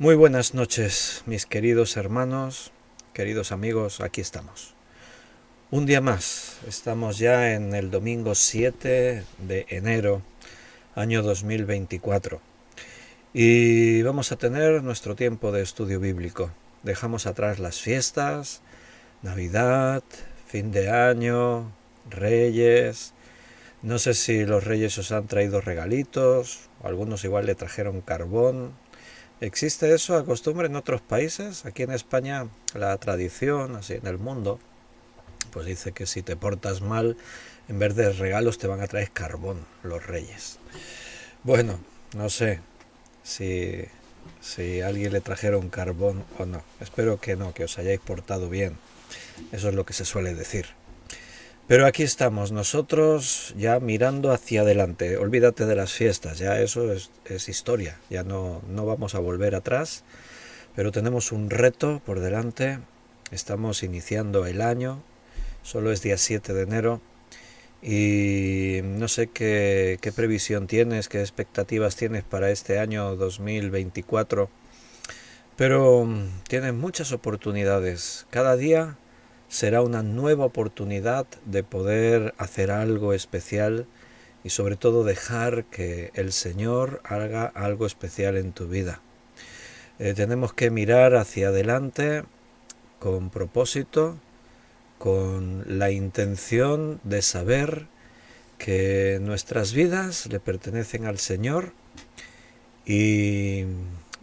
Muy buenas noches, mis queridos hermanos, queridos amigos, aquí estamos. Un día más, estamos ya en el domingo 7 de enero, año 2024, y vamos a tener nuestro tiempo de estudio bíblico. Dejamos atrás las fiestas, Navidad, fin de año, Reyes. No sé si los Reyes os han traído regalitos, algunos igual le trajeron carbón. ¿Existe eso a costumbre en otros países? Aquí en España la tradición, así en el mundo, pues dice que si te portas mal, en vez de regalos te van a traer carbón los reyes. Bueno, no sé si, si a alguien le trajeron carbón o no. Espero que no, que os hayáis portado bien. Eso es lo que se suele decir. Pero aquí estamos nosotros ya mirando hacia adelante. Olvídate de las fiestas, ya eso es historia. Ya no vamos a volver atrás. Pero tenemos un reto por delante. Estamos iniciando el año. Solo es día 7 de enero. Y no sé qué previsión tienes, qué expectativas tienes para este año 2024. Pero tienes muchas oportunidades. Cada día será una nueva oportunidad de poder hacer algo especial y sobre todo dejar que el Señor haga algo especial en tu vida. Tenemos que mirar hacia adelante con propósito, con la intención de saber que nuestras vidas le pertenecen al Señor y,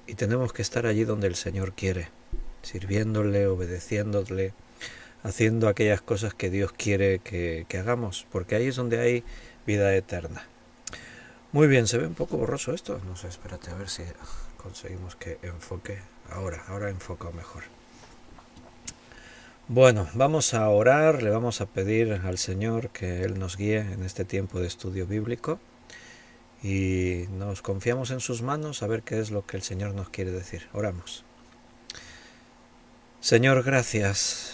y tenemos que estar allí donde el Señor quiere, sirviéndole, obedeciéndole, haciendo aquellas cosas que Dios quiere que hagamos, porque ahí es donde hay vida eterna. Muy bien, se ve un poco borroso esto. No sé, espérate a ver si conseguimos que enfoque. Ahora enfoca mejor. Bueno, vamos a orar, le vamos a pedir al Señor que Él nos guíe en este tiempo de estudio bíblico y nos confiamos en sus manos a ver qué es lo que el Señor nos quiere decir. Oramos. Señor, gracias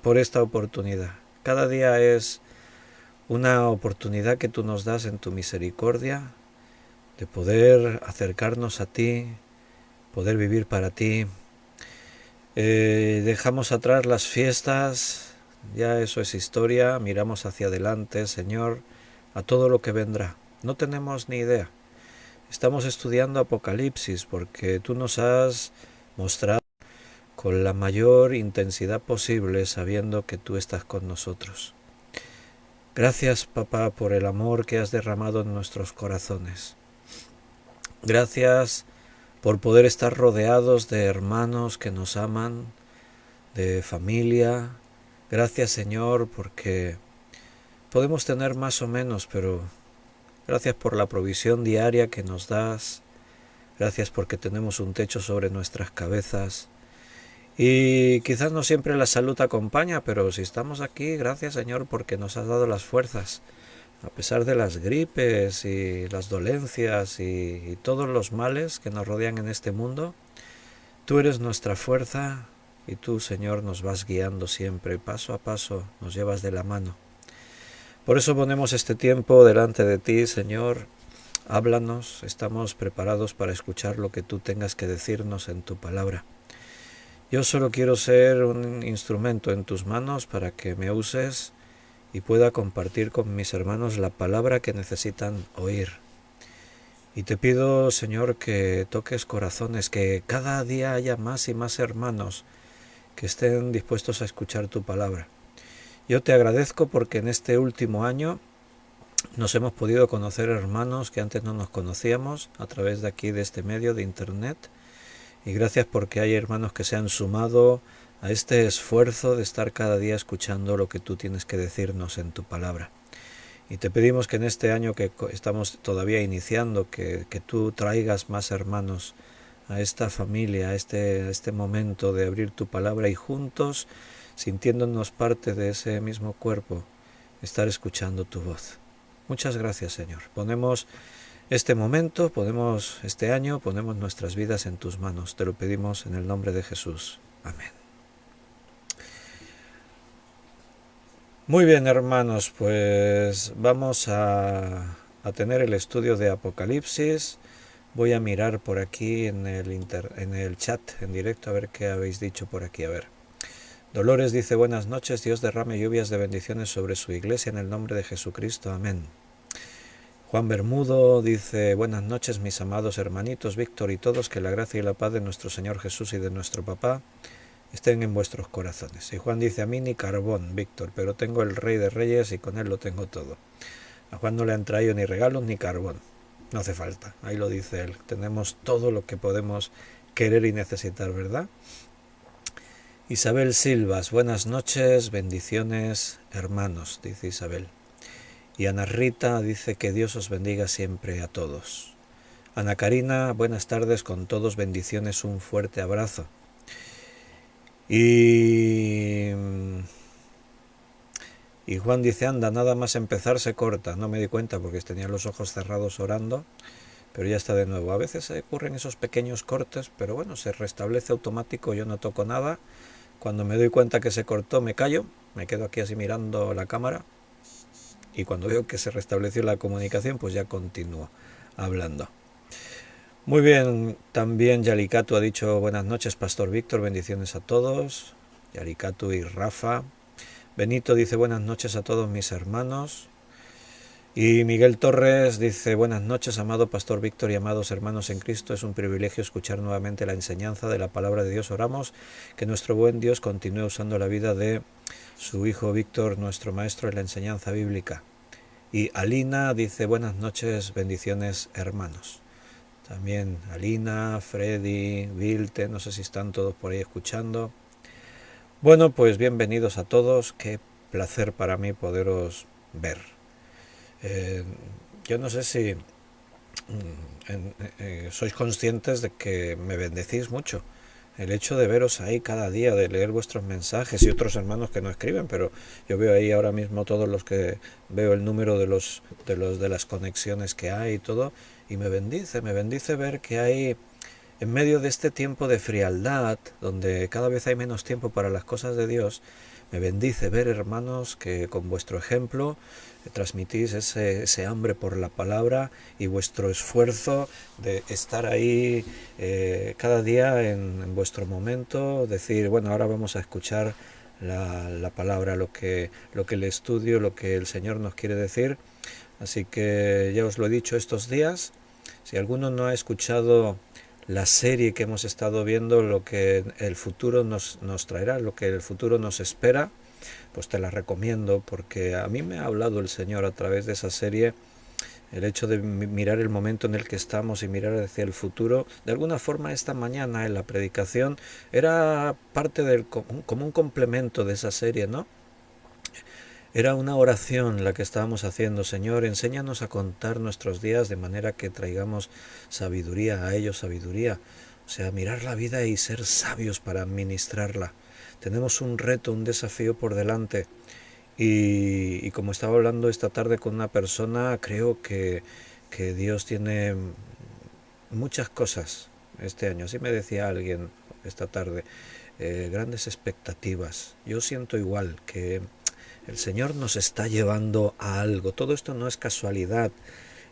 por esta oportunidad. Cada día es una oportunidad que tú nos das en tu misericordia de poder acercarnos a ti, poder vivir para ti. Dejamos atrás las fiestas, ya eso es historia, miramos hacia adelante, Señor, a todo lo que vendrá. No tenemos ni idea. Estamos estudiando Apocalipsis porque tú nos has mostrado con la mayor intensidad posible sabiendo que tú estás con nosotros. Gracias, papá, por el amor que has derramado en nuestros corazones. Gracias por poder estar rodeados de hermanos que nos aman, de familia. Gracias, Señor, porque podemos tener más o menos, pero gracias por la provisión diaria que nos das. Gracias porque tenemos un techo sobre nuestras cabezas. Y quizás no siempre la salud acompaña, pero si estamos aquí, gracias, Señor, porque nos has dado las fuerzas. A pesar de las gripes y las dolencias y todos los males que nos rodean en este mundo, tú eres nuestra fuerza y tú, Señor, nos vas guiando siempre, paso a paso, nos llevas de la mano. Por eso ponemos este tiempo delante de ti, Señor. Háblanos, estamos preparados para escuchar lo que tú tengas que decirnos en tu palabra. Yo solo quiero ser un instrumento en tus manos para que me uses y pueda compartir con mis hermanos la palabra que necesitan oír. Y te pido, Señor, que toques corazones, que cada día haya más y más hermanos que estén dispuestos a escuchar tu palabra. Yo te agradezco porque en este último año nos hemos podido conocer hermanos que antes no nos conocíamos a través de aquí, de este medio de internet. Y gracias porque hay hermanos que se han sumado a este esfuerzo de estar cada día escuchando lo que tú tienes que decirnos en tu palabra. Y te pedimos que en este año que estamos todavía iniciando, que tú traigas más hermanos a esta familia, a este momento de abrir tu palabra y juntos, sintiéndonos parte de ese mismo cuerpo, estar escuchando tu voz. Muchas gracias, Señor. Ponemos este momento, este año, ponemos nuestras vidas en tus manos. Te lo pedimos en el nombre de Jesús. Amén. Muy bien, hermanos, pues vamos a tener el estudio de Apocalipsis. Voy a mirar por aquí en el chat en directo a ver qué habéis dicho por aquí. A ver. Dolores dice: buenas noches, Dios derrame lluvias de bendiciones sobre su iglesia en el nombre de Jesucristo. Amén. Juan Bermudo dice: buenas noches, mis amados hermanitos, Víctor y todos, que la gracia y la paz de nuestro Señor Jesús y de nuestro Papá estén en vuestros corazones. Y Juan dice: a mí ni carbón, Víctor, pero tengo el Rey de Reyes y con él lo tengo todo. A Juan no le han traído ni regalos ni carbón. No hace falta, ahí lo dice él. Tenemos todo lo que podemos querer y necesitar, ¿verdad? Isabel Silvas: buenas noches, bendiciones, hermanos, dice Isabel. Y Ana Rita dice: que Dios os bendiga siempre a todos. Ana Karina: buenas tardes con todos, bendiciones, un fuerte abrazo. Y Juan dice: anda, nada más empezar se corta. No me di cuenta porque tenía los ojos cerrados orando, pero ya está de nuevo. A veces ocurren esos pequeños cortes, pero bueno, se restablece automático, yo no toco nada. Cuando me doy cuenta que se cortó, me callo, me quedo aquí así mirando la cámara, y cuando veo que se restableció la comunicación, pues ya continúo hablando. Muy bien, también Yalicatu ha dicho: buenas noches, Pastor Víctor, bendiciones a todos. Yalicatu y Rafa. Benito dice: buenas noches a todos mis hermanos. Y Miguel Torres dice: buenas noches, amado Pastor Víctor y amados hermanos en Cristo. Es un privilegio escuchar nuevamente la enseñanza de la palabra de Dios. Oramos que nuestro buen Dios continúe usando la vida de su hijo Víctor, nuestro maestro en la enseñanza bíblica. Y Alina dice: buenas noches, bendiciones, hermanos. También Alina, Freddy, Vilte, no sé si están todos por ahí escuchando. Bueno, pues bienvenidos a todos. Qué placer para mí poderos ver. Yo no sé si sois conscientes de que me bendecís mucho. El hecho de veros ahí cada día, de leer vuestros mensajes y otros hermanos que no escriben, pero yo veo ahí ahora mismo todos los que veo el número de las conexiones que hay y todo, y me bendice ver que hay, en medio de este tiempo de frialdad, donde cada vez hay menos tiempo para las cosas de Dios, me bendice ver, hermanos, que con vuestro ejemplo transmitís ese hambre por la palabra y vuestro esfuerzo de estar ahí cada día en vuestro momento, decir: bueno, ahora vamos a escuchar la palabra, lo que el estudio, lo que el Señor nos quiere decir. Así que ya os lo he dicho estos días. Si alguno no ha escuchado la serie que hemos estado viendo, lo que el futuro nos traerá, lo que el futuro nos espera, pues te la recomiendo, porque a mí me ha hablado el Señor a través de esa serie. El hecho de mirar el momento en el que estamos y mirar hacia el futuro, de alguna forma esta mañana en la predicación era parte como un complemento de esa serie, ¿no? Era una oración la que estábamos haciendo: Señor, enséñanos a contar nuestros días de manera que traigamos sabiduría, a ellos sabiduría. O sea, mirar la vida y ser sabios para administrarla. Tenemos un reto, un desafío por delante. Y como estaba hablando esta tarde con una persona, creo que Dios tiene muchas cosas este año. Así me decía alguien esta tarde, grandes expectativas. Yo siento igual que el Señor nos está llevando a algo. Todo esto no es casualidad.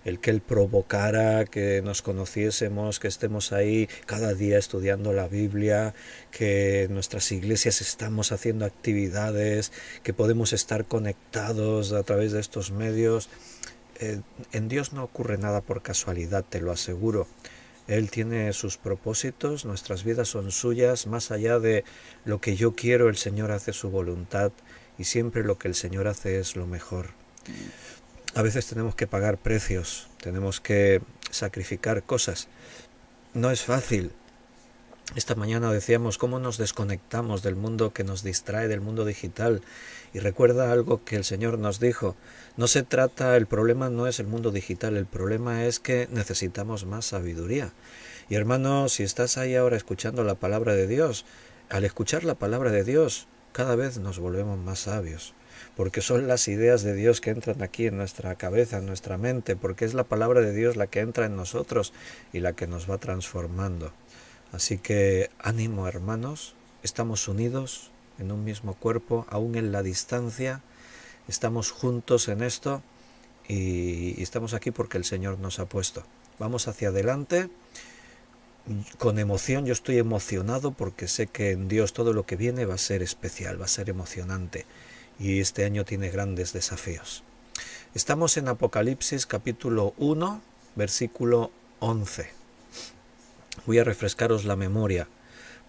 El que Él provocara que nos conociésemos, que estemos ahí cada día estudiando la Biblia, que en nuestras iglesias estamos haciendo actividades, que podemos estar conectados a través de estos medios. En Dios no ocurre nada por casualidad, te lo aseguro. Él tiene sus propósitos, nuestras vidas son suyas, más allá de lo que yo quiero, el Señor hace su voluntad, y siempre lo que el Señor hace es lo mejor. A veces tenemos que pagar precios, tenemos que sacrificar cosas. No es fácil. Esta mañana decíamos cómo nos desconectamos del mundo que nos distrae, del mundo digital. Y recuerda algo que el Señor nos dijo: no se trata, el problema no es el mundo digital, el problema es que necesitamos más sabiduría. Y hermano, si estás ahí ahora escuchando la palabra de Dios, al escuchar la palabra de Dios, cada vez nos volvemos más sabios, porque son las ideas de Dios que entran aquí en nuestra cabeza, en nuestra mente, porque es la palabra de Dios la que entra en nosotros y la que nos va transformando. Así que ánimo, hermanos, estamos unidos en un mismo cuerpo, aún en la distancia, estamos juntos en esto, y estamos aquí porque el Señor nos ha puesto. vamos hacia adelante con emoción. Yo estoy emocionado porque sé que en Dios todo lo que viene va a ser especial, va a ser emocionante, y este año tiene grandes desafíos. Estamos en Apocalipsis capítulo 1, versículo 11. Voy a refrescaros la memoria,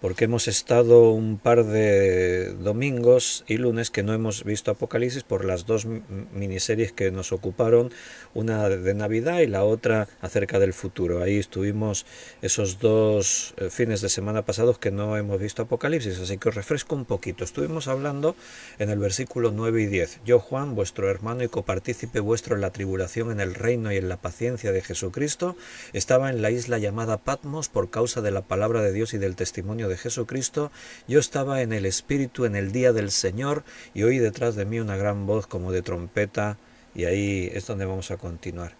porque hemos estado un par de domingos y lunes que no hemos visto Apocalipsis por las dos miniseries que nos ocuparon, una de Navidad y la otra acerca del futuro. Ahí estuvimos esos dos fines de semana pasados que no hemos visto Apocalipsis, así que os refresco un poquito. Estuvimos hablando en el versículo 9 y 10. Yo, Juan, vuestro hermano y copartícipe vuestro en la tribulación, en el reino y en la paciencia de Jesucristo, estaba en la isla llamada Patmos por causa de la palabra de Dios y del testimonio de Jesucristo. Yo estaba en el Espíritu en el día del Señor y oí detrás de mí una gran voz como de trompeta, y ahí es donde vamos a continuar.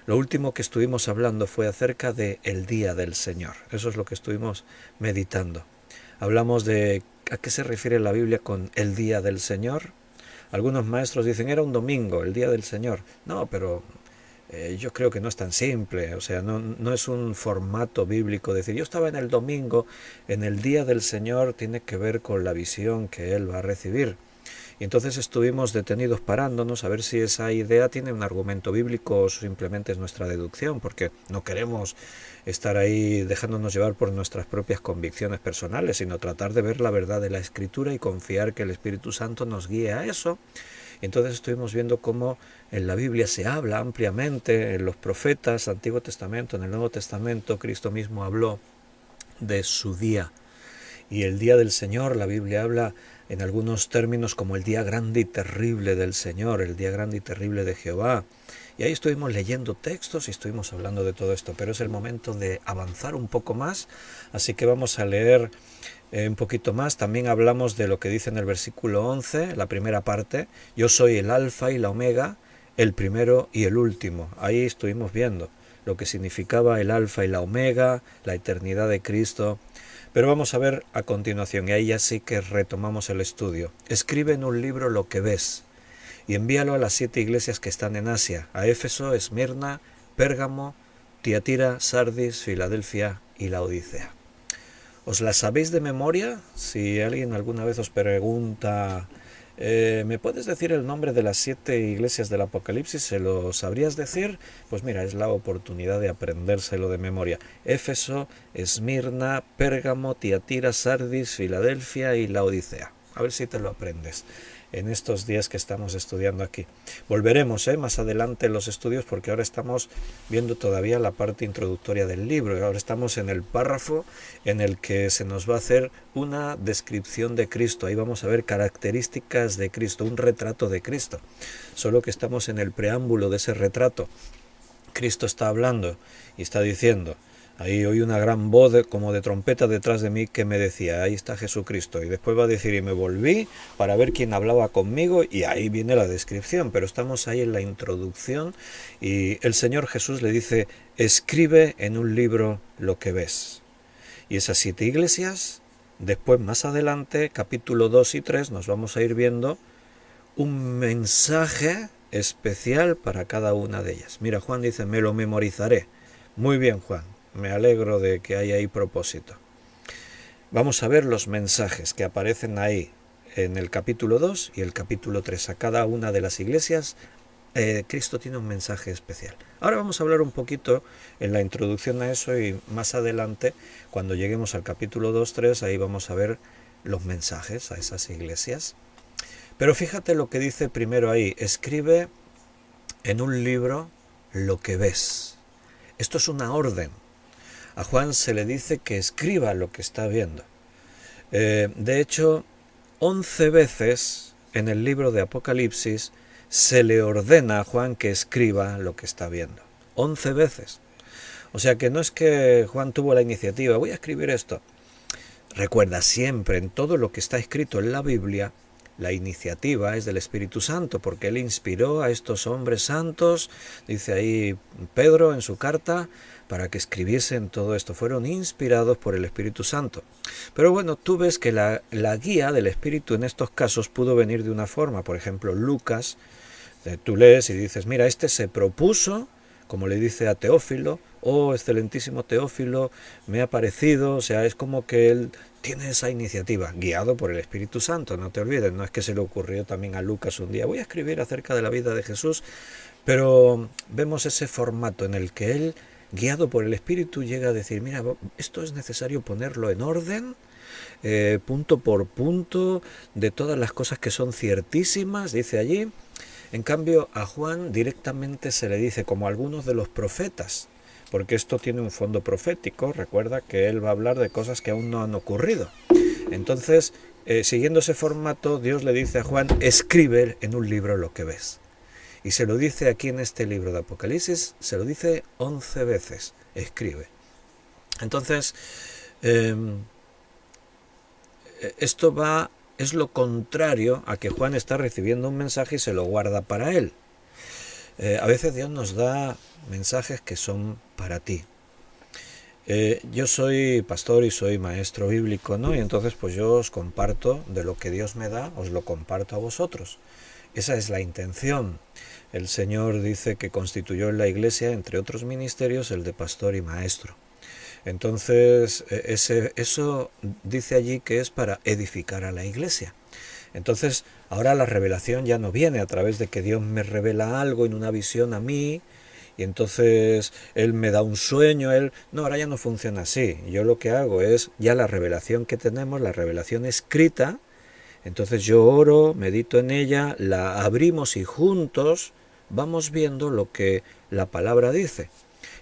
Lo último que estuvimos hablando fue acerca de el día del Señor. Eso es lo que estuvimos meditando. Hablamos de a qué se refiere la Biblia con el día del Señor. Algunos maestros dicen era un domingo, el día del Señor. No, pero yo creo que no es tan simple, o sea, no es un formato bíblico decir yo estaba en el domingo, en el día del Señor. Tiene que ver con la visión que Él va a recibir. Y entonces estuvimos detenidos parándonos a ver si esa idea tiene un argumento bíblico o simplemente es nuestra deducción, porque no queremos estar ahí dejándonos llevar por nuestras propias convicciones personales, sino tratar de ver la verdad de la Escritura y confiar que el Espíritu Santo nos guíe a eso. Entonces estuvimos viendo cómo en la Biblia se habla ampliamente, en los profetas, Antiguo Testamento, en el Nuevo Testamento, Cristo mismo habló de su día. Y el día del Señor, la Biblia habla en algunos términos como el día grande y terrible del Señor, el día grande y terrible de Jehová. Y ahí estuvimos leyendo textos y estuvimos hablando de todo esto, pero es el momento de avanzar un poco más, así que vamos a leer un poquito más. También hablamos de lo que dice en el versículo 11, la primera parte: yo soy el alfa y la omega, el primero y el último. Ahí estuvimos viendo lo que significaba el alfa y la omega, la eternidad de Cristo. Pero vamos a ver a continuación, y ahí ya sí que retomamos el estudio. Escribe en un libro lo que ves y envíalo a las 7 iglesias que están en Asia, a Éfeso, Esmirna, Pérgamo, Tiatira, Sardis, Filadelfia y Laodicea. ¿Os las sabéis de memoria? Si alguien alguna vez os pregunta, ¿me puedes decir el nombre de las 7 iglesias del Apocalipsis? ¿Se lo sabrías decir? Pues mira, es la oportunidad de aprendérselo de memoria. Éfeso, Esmirna, Pérgamo, Tiatira, Sardis, Filadelfia y Laodicea. A ver si te lo aprendes en estos días que estamos estudiando aquí. Volveremos más adelante en los estudios, porque ahora estamos viendo todavía la parte introductoria del libro. Ahora estamos en el párrafo en el que se nos va a hacer una descripción de Cristo. Ahí vamos a ver características de Cristo, un retrato de Cristo. Solo que estamos en el preámbulo de ese retrato. Cristo está hablando y está diciendo: ahí oí una gran voz como de trompeta detrás de mí que me decía, ahí está Jesucristo. Y después va a decir, y me volví para ver quién hablaba conmigo, y ahí viene la descripción. Pero estamos ahí en la introducción, y el Señor Jesús le dice, escribe en un libro lo que ves. Y esas 7 iglesias, después más adelante, capítulo 2 y 3, nos vamos a ir viendo un mensaje especial para cada una de ellas. Mira, Juan dice, me lo memorizaré. Muy bien, Juan. Me alegro de que haya ahí propósito. Vamos a ver los mensajes que aparecen ahí en el capítulo 2 y el capítulo 3. A cada una de las iglesias Cristo tiene un mensaje especial. Ahora vamos a hablar un poquito en la introducción a eso, y más adelante, cuando lleguemos al capítulo 2, 3, ahí vamos a ver los mensajes a esas iglesias. Pero fíjate lo que dice primero ahí: escribe en un libro lo que ves. Esto es una orden. A Juan se le dice que escriba lo que está viendo. De hecho, 11 veces en el libro de Apocalipsis se le ordena a Juan que escriba lo que está viendo. 11 veces. O sea que no es que Juan tuvo la iniciativa, voy a escribir esto. Recuerda, siempre en todo lo que está escrito en la Biblia, la iniciativa es del Espíritu Santo, porque Él inspiró a estos hombres santos, dice ahí Pedro en su carta, para que escribiesen todo esto. Fueron inspirados por el Espíritu Santo. Pero bueno, tú ves que la guía del Espíritu en estos casos pudo venir de una forma. Por ejemplo, Lucas, tú lees y dices, mira, este se propuso como le dice a Teófilo, oh excelentísimo Teófilo, me ha parecido, o sea, es como que él tiene esa iniciativa, guiado por el Espíritu Santo, no te olvides, no es que se le ocurrió también a Lucas un día, voy a escribir acerca de la vida de Jesús, pero vemos ese formato en el que él, guiado por el Espíritu, llega a decir, mira, esto es necesario ponerlo en orden, punto por punto, de todas las cosas que son ciertísimas, dice allí. En cambio, a Juan directamente se le dice, como algunos de los profetas, porque esto tiene un fondo profético, recuerda que él va a hablar de cosas que aún no han ocurrido. Entonces, siguiendo ese formato, Dios le dice a Juan, escribe en un libro lo que ves. Y se lo dice aquí en este libro de Apocalipsis, se lo dice 11 veces, escribe. Entonces, esto es lo contrario a que Juan está recibiendo un mensaje y se lo guarda para él. A veces Dios nos da mensajes que son para ti. Yo soy pastor y soy maestro bíblico, ¿no? Y entonces pues yo os comparto de lo que Dios me da, os lo comparto a vosotros. Esa es la intención. El Señor dice que constituyó en la Iglesia, entre otros ministerios, el de pastor y maestro. Entonces, eso dice allí que es para edificar a la Iglesia. Entonces, ahora la revelación ya no viene a través de que Dios me revela algo en una visión a mí, y entonces Él me da un sueño, No, ahora ya no funciona así. Yo lo que hago es, ya la revelación que tenemos, la revelación escrita, entonces yo oro, medito en ella, la abrimos y juntos vamos viendo lo que la palabra dice.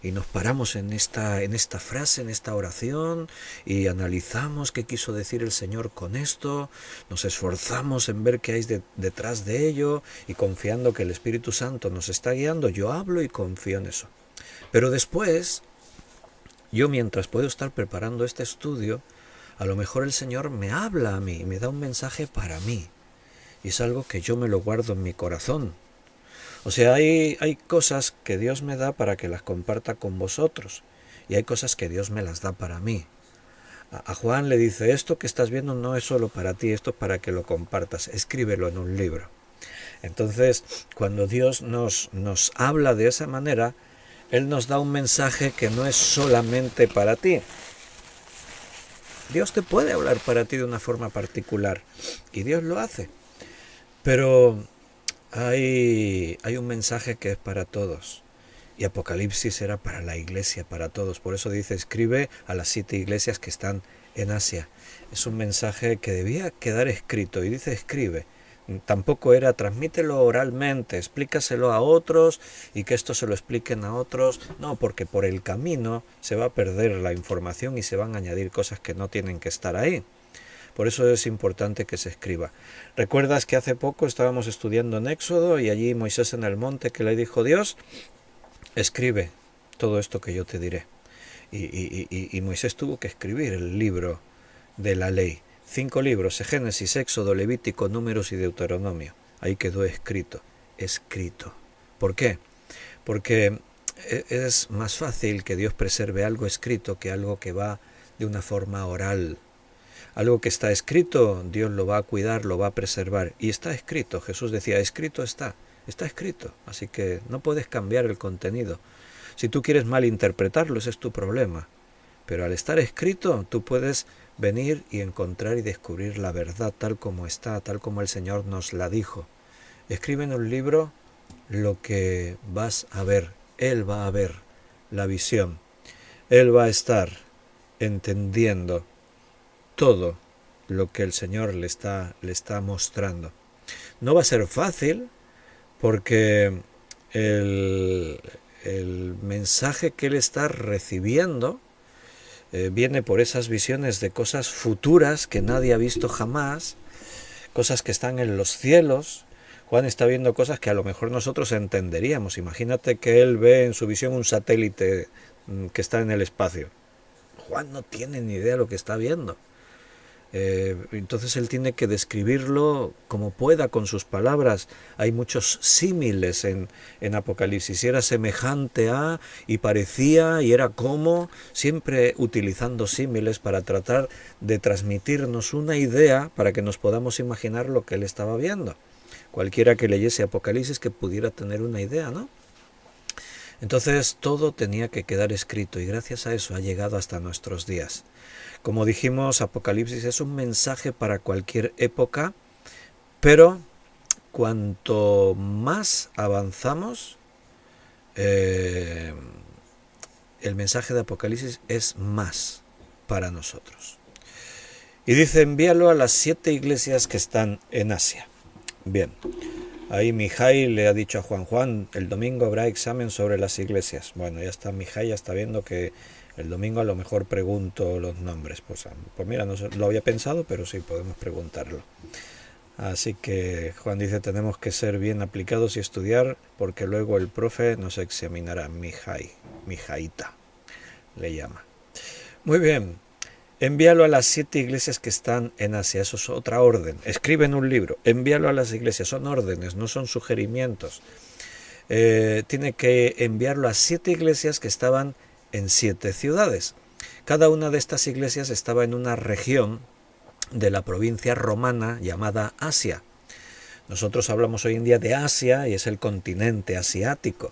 Y nos paramos en esta frase, en esta oración, y analizamos qué quiso decir el Señor con esto, nos esforzamos en ver qué hay detrás de ello, y confiando que el Espíritu Santo nos está guiando, yo hablo y confío en eso. Pero después, yo mientras puedo estar preparando este estudio, a lo mejor el Señor me habla a mí, me da un mensaje para mí, y es algo que yo me lo guardo en mi corazón. O sea, hay cosas que Dios me da para que las comparta con vosotros, y hay cosas que Dios me las da para mí. A Juan le dice, esto que estás viendo no es solo para ti, esto es para que lo compartas, escríbelo en un libro. Entonces, cuando Dios nos habla de esa manera, Él nos da un mensaje que no es solamente para ti. Dios te puede hablar para ti de una forma particular, y Dios lo hace, pero hay un mensaje que es para todos, y Apocalipsis era para la iglesia, para todos. Por eso dice, escribe a las 7 iglesias que están en Asia. Es un mensaje que debía quedar escrito, y dice escribe. Tampoco era transmítelo oralmente, explícaselo a otros y que esto se lo expliquen a otros. No, porque por el camino se va a perder la información y se van a añadir cosas que no tienen que estar ahí. Por eso es importante que se escriba. ¿Recuerdas que hace poco estábamos estudiando en Éxodo y allí Moisés en el monte que le dijo Dios? Escribe todo esto que yo te diré. Y Moisés tuvo que escribir el libro de la ley. 5 libros, Génesis, Éxodo, Levítico, Números y Deuteronomio. Ahí quedó escrito, escrito. ¿Por qué? Porque es más fácil que Dios preserve algo escrito que algo que va de una forma oral. Algo que está escrito, Dios lo va a cuidar, lo va a preservar. Y está escrito, Jesús decía, escrito está escrito. Así que no puedes cambiar el contenido. Si tú quieres malinterpretarlo, ese es tu problema. Pero al estar escrito, tú puedes venir y encontrar y descubrir la verdad tal como está, tal como el Señor nos la dijo. Escribe en un libro lo que vas a ver. Él va a ver la visión. Él va a estar entendiendo todo lo que el Señor le está mostrando. No va a ser fácil porque el mensaje que él está recibiendo viene por esas visiones de cosas futuras que nadie ha visto jamás, cosas que están en los cielos. Juan está viendo cosas que a lo mejor nosotros entenderíamos. Imagínate que él ve en su visión un satélite que está en el espacio. Juan no tiene ni idea de lo que está viendo. Entonces él tiene que describirlo como pueda con sus palabras. Hay muchos símiles en Apocalipsis. Y era semejante a, y parecía, y era como, siempre utilizando símiles para tratar de transmitirnos una idea para que nos podamos imaginar lo que él estaba viendo. Cualquiera que leyese Apocalipsis que pudiera tener una idea, ¿no? Entonces todo tenía que quedar escrito y gracias a eso ha llegado hasta nuestros días. Como dijimos, Apocalipsis es un mensaje para cualquier época, pero cuanto más avanzamos, eh, el mensaje de Apocalipsis es más para nosotros. Y dice, envíalo a las 7 iglesias que están en Asia. Bien, ahí Mijay le ha dicho a Juan, el domingo habrá examen sobre las iglesias. Bueno, ya está Mijay, ya está viendo que el domingo a lo mejor pregunto los nombres. Pues mira, no lo había pensado, pero sí, podemos preguntarlo. Así que Juan dice, tenemos que ser bien aplicados y estudiar, porque luego el profe nos examinará. Mijaita le llama. Muy bien, envíalo a las 7 iglesias que están en Asia, eso es otra orden. Escribe en un libro, envíalo a las iglesias, son órdenes, no son sugerimientos. Tiene que enviarlo a 7 iglesias que estaban en 7 ciudades. Cada una de estas iglesias estaba en una región de la provincia romana llamada Asia. Nosotros hablamos hoy en día de Asia y es el continente asiático.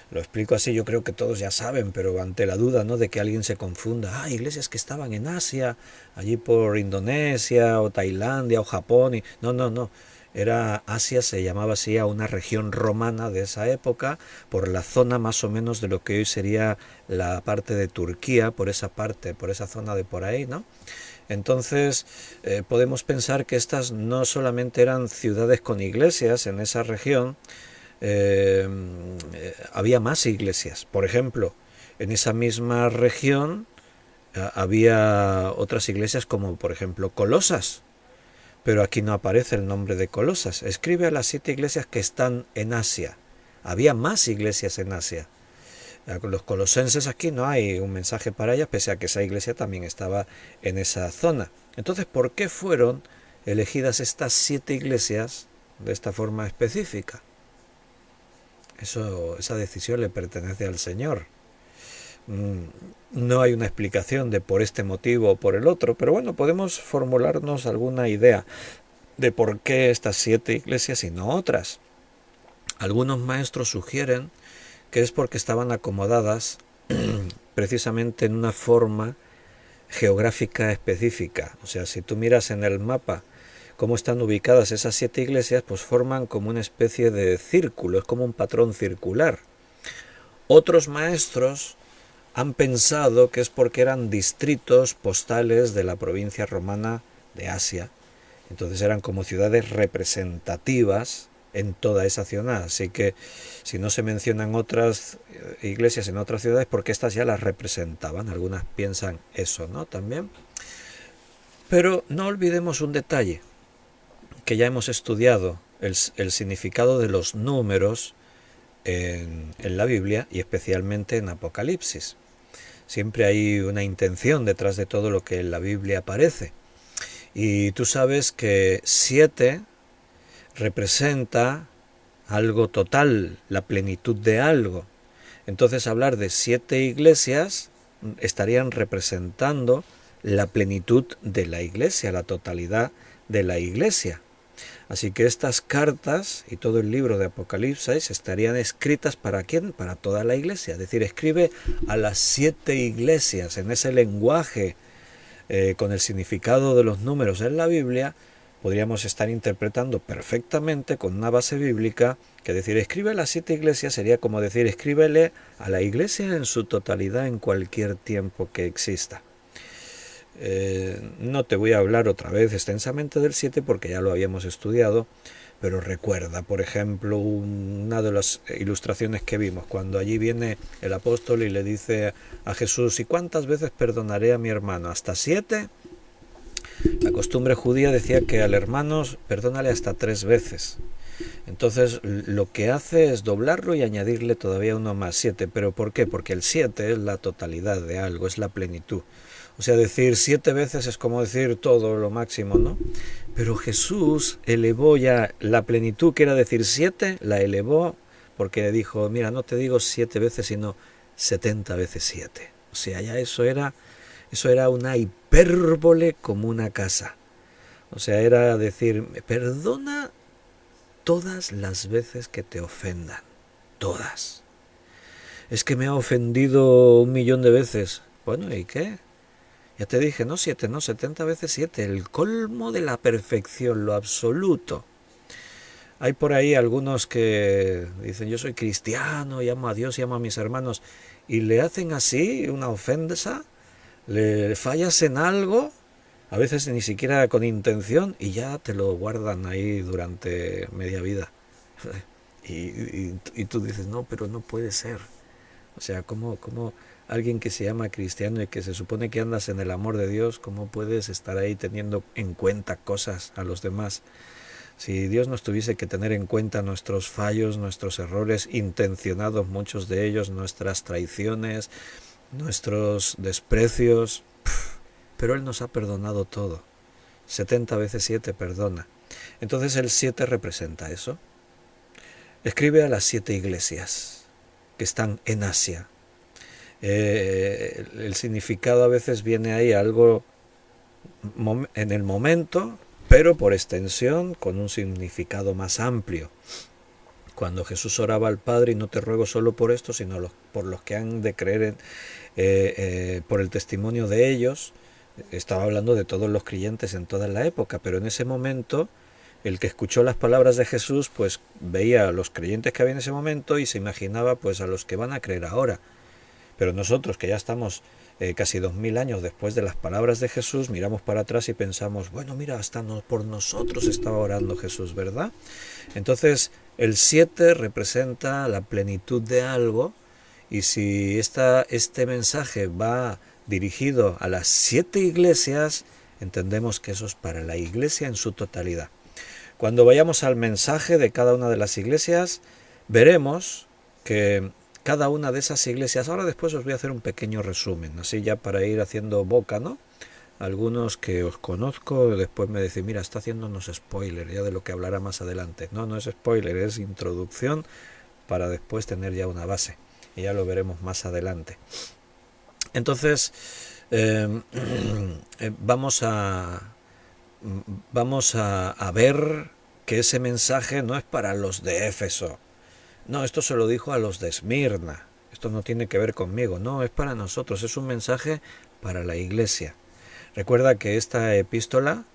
Lo explico así, yo creo que todos ya saben, pero ante la duda, ¿no?, de que alguien se confunda, iglesias que estaban en Asia, allí por Indonesia o Tailandia o Japón, y no, era Asia, se llamaba así a una región romana de esa época, por la zona más o menos de lo que hoy sería la parte de Turquía, por esa parte, por esa zona de por ahí, ¿no? Entonces podemos pensar que estas no solamente eran ciudades con iglesias en esa región, había más iglesias. Por ejemplo, en esa misma región había otras iglesias como por ejemplo Colosas, pero aquí no aparece el nombre de Colosas. Escribe a las 7 iglesias que están en Asia. Había más iglesias en Asia. Los colosenses, aquí no hay un mensaje para ellas, pese a que esa iglesia también estaba en esa zona. Entonces, ¿por qué fueron elegidas estas 7 iglesias de esta forma específica? Esa decisión le pertenece al Señor. No hay una explicación de por este motivo o por el otro, pero bueno, podemos formularnos alguna idea de por qué estas 7 iglesias y no otras. Algunos maestros sugieren que es porque estaban acomodadas precisamente en una forma geográfica específica. O sea, si tú miras en el mapa cómo están ubicadas esas 7 iglesias, pues forman como una especie de círculo, es como un patrón circular. Otros maestros han pensado que es porque eran distritos postales de la provincia romana de Asia. Entonces eran como ciudades representativas en toda esa ciudad. Así que si no se mencionan otras iglesias en otras ciudades, porque estas ya las representaban. Algunas piensan eso, ¿no? También. Pero no olvidemos un detalle que ya hemos estudiado, el significado de los números en la Biblia y especialmente en Apocalipsis. Siempre hay una intención detrás de todo lo que en la Biblia aparece. Y tú sabes que 7 representa algo total, la plenitud de algo. Entonces hablar de 7 iglesias estarían representando la plenitud de la iglesia, la totalidad de la iglesia. Así que estas cartas y todo el libro de Apocalipsis estarían escritas ¿para quién? Para toda la iglesia. Es decir, escribe a las 7 iglesias en ese lenguaje con el significado de los números en la Biblia. Podríamos estar interpretando perfectamente con una base bíblica que decir escribe a las 7 iglesias sería como decir escríbele a la iglesia en su totalidad en cualquier tiempo que exista. No te voy a hablar otra vez extensamente del 7 porque ya lo habíamos estudiado, pero recuerda, por ejemplo, una de las ilustraciones que vimos, cuando allí viene el apóstol y le dice a Jesús, ¿y cuántas veces perdonaré a mi hermano? ¿Hasta 7? La costumbre judía decía que al hermano perdónale hasta 3 veces. Entonces lo que hace es doblarlo y añadirle todavía uno más, 7. ¿Pero por qué? Porque el 7 es la totalidad de algo, es la plenitud. O sea, decir 7 veces es como decir todo lo máximo, ¿no? Pero Jesús elevó ya la plenitud, que era decir 7, la elevó porque dijo, mira, no te digo 7 veces, sino 70 veces 7. O sea, ya eso era una hipérbole como una casa. O sea, era decir, perdona todas las veces que te ofendan, todas. Es que me ha ofendido 1.000.000 de veces. Bueno, ¿y qué? Ya te dije, no 7, no 70 veces 7, el colmo de la perfección, lo absoluto. Hay por ahí algunos que dicen, yo soy cristiano, llamo a Dios, llamo a mis hermanos, y le hacen así una ofensa, le fallas en algo, a veces ni siquiera con intención, y ya te lo guardan ahí durante media vida. Y tú dices, no, pero no puede ser. O sea, ¿cómo alguien que se llama cristiano y que se supone que andas en el amor de Dios, cómo puedes estar ahí teniendo en cuenta cosas a los demás? Si Dios nos tuviese que tener en cuenta nuestros fallos, nuestros errores intencionados, muchos de ellos, nuestras traiciones, nuestros desprecios, pero Él nos ha perdonado todo. 70 veces 7 perdona. Entonces el 7 representa eso. Escribe a las 7 iglesias que están en Asia. El significado a veces viene ahí algo en el momento, pero por extensión con un significado más amplio. Cuando Jesús oraba al Padre, y no te ruego solo por esto, sino por los que han de creer por el testimonio de ellos, estaba hablando de todos los creyentes en toda la época, pero en ese momento el que escuchó las palabras de Jesús pues veía a los creyentes que había en ese momento y se imaginaba pues a los que van a creer ahora. Pero nosotros que ya estamos casi 2000 años después de las palabras de Jesús, miramos para atrás y pensamos, bueno, mira, hasta por nosotros estaba orando Jesús, ¿verdad? Entonces el 7 representa la plenitud de algo, y si este mensaje va dirigido a las 7 iglesias, entendemos que eso es para la iglesia en su totalidad. Cuando vayamos al mensaje de cada una de las iglesias, veremos que cada una de esas iglesias, ahora después os voy a hacer un pequeño resumen, así ya para ir haciendo boca, ¿no? Algunos que os conozco después me decís, mira, está haciéndonos spoiler ya de lo que hablará más adelante. No, no es spoiler, es introducción para después tener ya una base, y ya lo veremos más adelante. Entonces, vamos a ver que ese mensaje no es para los de Éfeso. No, esto se lo dijo a los de Esmirna. Esto no tiene que ver conmigo. No, es para nosotros. Es un mensaje para la iglesia. Recuerda que esta epístola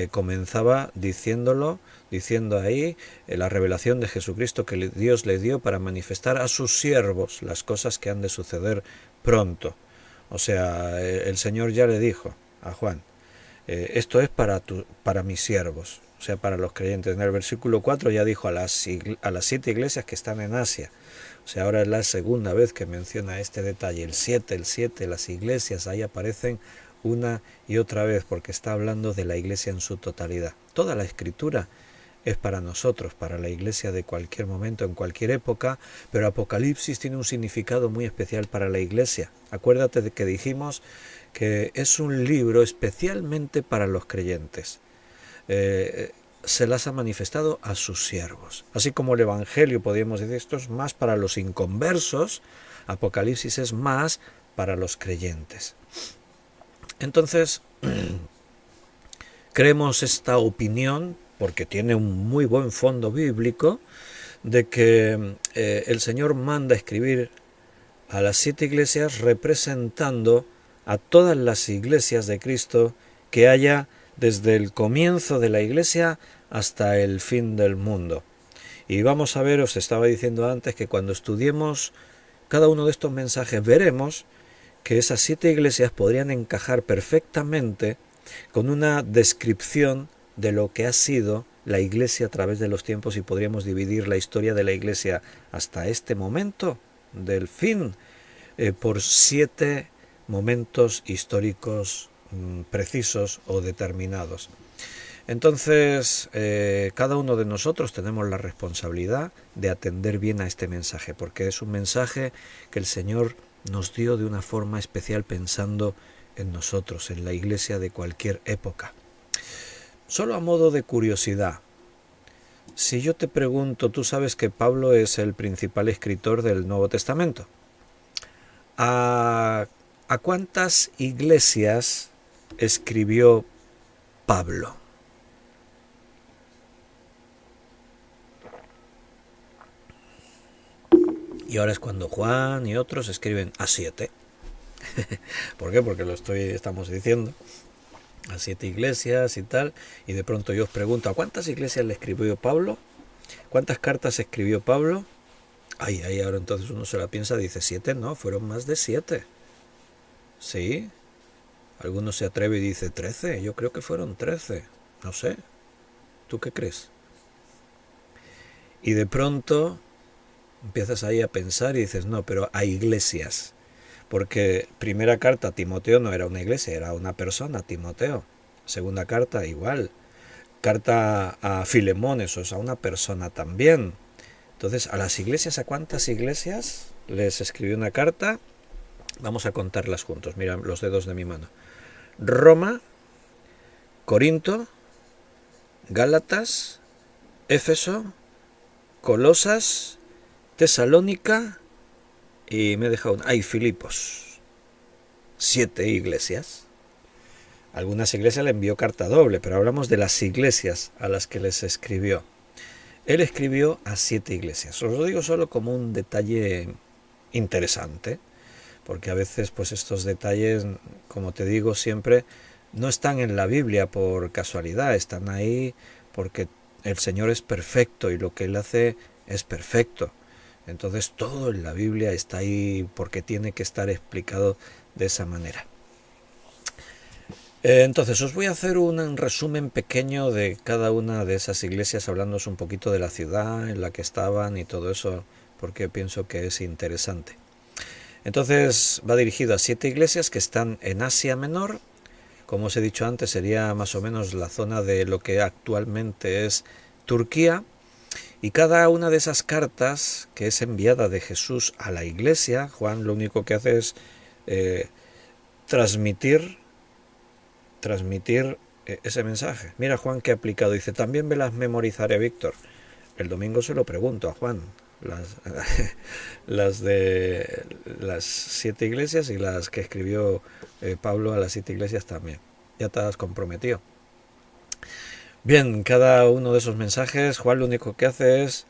comenzaba diciendo ahí la revelación de Jesucristo que Dios le dio para manifestar a sus siervos las cosas que han de suceder pronto. O sea, el Señor ya le dijo a Juan, esto es para mis siervos, o sea, para los creyentes. En el versículo 4 ya dijo a las 7 iglesias que están en Asia. O sea, ahora es la segunda vez que menciona este detalle. El 7, las iglesias, ahí aparecen una y otra vez, porque está hablando de la iglesia en su totalidad. Toda la escritura es para nosotros, para la iglesia de cualquier momento, en cualquier época, pero Apocalipsis tiene un significado muy especial para la iglesia. Acuérdate de que dijimos que es un libro especialmente para los creyentes. Se las ha manifestado a sus siervos. Así como el Evangelio, podríamos decir, esto es más para los inconversos, Apocalipsis es más para los creyentes. Entonces, creemos esta opinión, porque tiene un muy buen fondo bíblico, de que el Señor manda escribir a las 7 iglesias representando a todas las iglesias de Cristo que haya desde el comienzo de la iglesia hasta el fin del mundo. Y vamos a ver, os estaba diciendo antes, que cuando estudiemos cada uno de estos mensajes veremos que esas 7 iglesias podrían encajar perfectamente con una descripción de lo que ha sido la iglesia a través de los tiempos, y podríamos dividir la historia de la iglesia hasta este momento del fin por 7 momentos históricos precisos o determinados. Entonces, cada uno de nosotros tenemos la responsabilidad de atender bien a este mensaje, porque es un mensaje que el Señor nos dio de una forma especial pensando en nosotros, en la iglesia de cualquier época. Solo a modo de curiosidad, si yo te pregunto, tú sabes que Pablo es el principal escritor del Nuevo Testamento. ¿A cuántas iglesias escribió Pablo? Y ahora es cuando Juan y otros escriben a 7. ¿Por qué? Porque estamos diciendo a 7 iglesias y tal, y de pronto yo os pregunto, ¿a cuántas iglesias le escribió Pablo? ¿Cuántas cartas escribió Pablo? Ahí ahora entonces uno se la piensa, dice 7, no, fueron más de 7. Sí, alguno se atreve y dice 13, yo creo que fueron 13, no sé, ¿tú qué crees? Y de pronto empiezas ahí a pensar y dices, no, pero hay iglesias, porque primera carta a Timoteo no era una iglesia, era una persona, Timoteo. Segunda carta igual. Carta a Filemón, eso es a una persona también. Entonces, a las iglesias, ¿a cuántas iglesias les escribió una carta? Vamos a contarlas juntos, mira los dedos de mi mano. Roma, Corinto, Gálatas, Éfeso, Colosas, Tesalónica y me he dejado Filipos. 7 iglesias. Algunas iglesias le envió carta doble, pero hablamos de las iglesias a las que les escribió. Él escribió a 7 iglesias. Os lo digo solo como un detalle interesante, porque a veces pues estos detalles, como te digo siempre, no están en la Biblia por casualidad, están ahí porque el Señor es perfecto y lo que Él hace es perfecto. Entonces todo en la Biblia está ahí porque tiene que estar explicado de esa manera. Entonces os voy a hacer un resumen pequeño de cada una de esas iglesias, hablándoos un poquito de la ciudad en la que estaban y todo eso, porque pienso que es interesante. Entonces va dirigido a 7 iglesias que están en Asia Menor. Como os he dicho antes, sería más o menos la zona de lo que actualmente es Turquía. Y cada una de esas cartas que es enviada de Jesús a la iglesia, Juan lo único que hace es transmitir ese mensaje. Mira Juan que ha aplicado, dice, también me las memorizaré, Víctor. El domingo se lo pregunto a Juan, las de las 7 iglesias y las que escribió Pablo a las 7 iglesias también. Ya te has comprometido. Bien, cada uno de esos mensajes, Juan lo único que hace es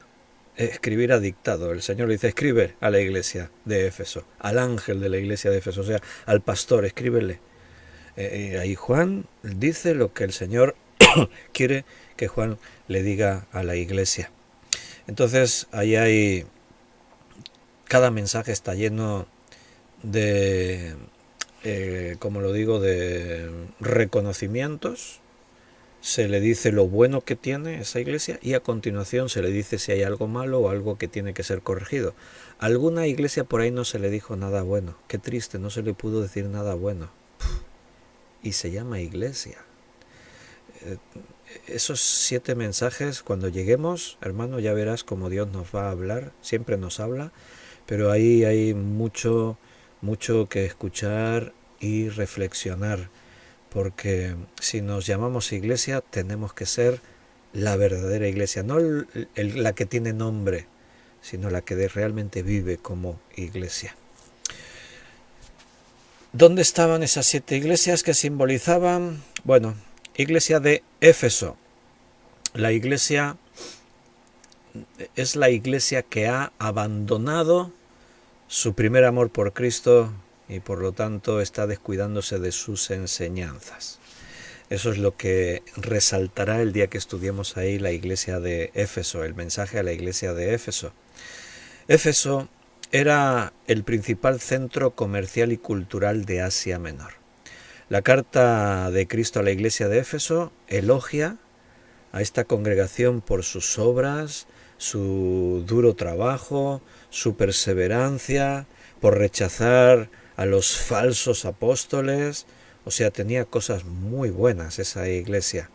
escribir a dictado. El Señor le dice, escribe a la iglesia de Éfeso, al ángel de la iglesia de Éfeso, o sea, al pastor, escríbele. Ahí Juan dice lo que el Señor quiere que Juan le diga a la iglesia. Entonces, cada mensaje está lleno de, como lo digo, de reconocimientos. Se le dice lo bueno que tiene esa iglesia y a continuación se le dice si hay algo malo o algo que tiene que ser corregido. A alguna iglesia por ahí no se le dijo nada bueno. Qué triste, no se le pudo decir nada bueno. Y se llama iglesia. Esos 7 mensajes, cuando lleguemos, hermano, ya verás cómo Dios nos va a hablar. Siempre nos habla, pero ahí hay mucho que escuchar y reflexionar. Porque si nos llamamos iglesia, tenemos que ser la verdadera iglesia, no la que tiene nombre, sino la que realmente vive como iglesia. ¿Dónde estaban esas 7 iglesias que simbolizaban? Bueno, iglesia de Éfeso. La iglesia es la iglesia que ha abandonado su primer amor por Cristo y por lo tanto está descuidándose de sus enseñanzas. Eso es lo que resaltará el día que estudiemos ahí la iglesia de Éfeso, el mensaje a la iglesia de Éfeso. Éfeso era el principal centro comercial y cultural de Asia Menor. La carta de Cristo a la iglesia de Éfeso elogia a esta congregación por sus obras, su duro trabajo, su perseverancia, por rechazar a los falsos apóstoles. O sea, tenía cosas muy buenas esa iglesia.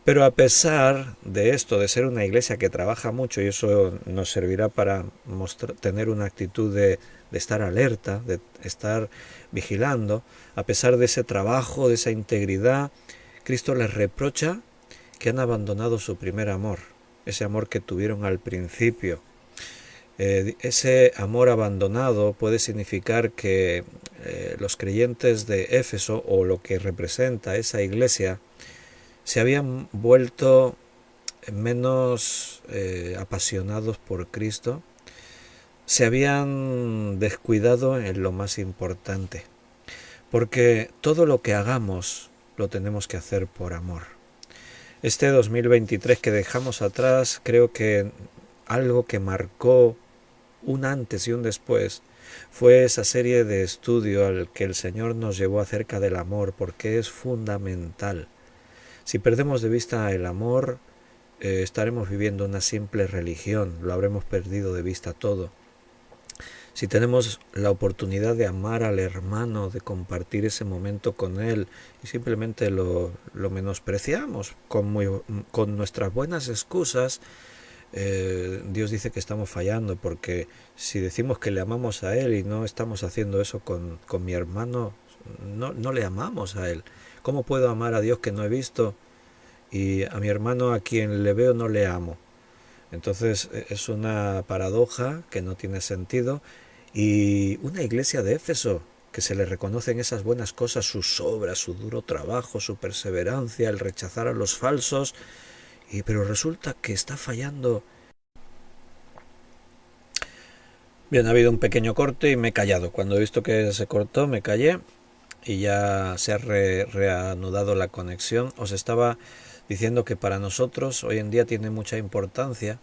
Pero a pesar de esto, de ser una iglesia que trabaja mucho, y eso nos servirá para tener una actitud de estar alerta, de estar vigilando, a pesar de ese trabajo, de esa integridad, Cristo les reprocha que han abandonado su primer amor, ese amor que tuvieron al principio. Ese amor abandonado puede significar que los creyentes de Éfeso, o lo que representa esa iglesia, se habían vuelto menos apasionados por Cristo, se habían descuidado en lo más importante, porque todo lo que hagamos lo tenemos que hacer por amor. Este 2023 que dejamos atrás, creo que algo que marcó un antes y un después fue esa serie de estudio al que el Señor nos llevó acerca del amor, porque es fundamental. Si perdemos de vista el amor, estaremos viviendo una simple religión, lo habremos perdido de vista todo. Si tenemos la oportunidad de amar al hermano, de compartir ese momento con él y simplemente lo menospreciamos con nuestras buenas excusas, Dios dice que estamos fallando, porque si decimos que le amamos a Él y no estamos haciendo eso con mi hermano, no le amamos a Él. ¿Cómo puedo amar a Dios que no he visto y a mi hermano a quien le veo no le amo? Entonces es una paradoja que no tiene sentido. Y una iglesia de Éfeso, que se le reconocen esas buenas cosas, sus obras, su duro trabajo, su perseverancia, el rechazar a los falsos, pero resulta que está fallando. Bien, ha habido un pequeño corte y me he callado. Cuando he visto que se cortó, me callé y ya se ha reanudado la conexión. Os estaba diciendo que para nosotros hoy en día tiene mucha importancia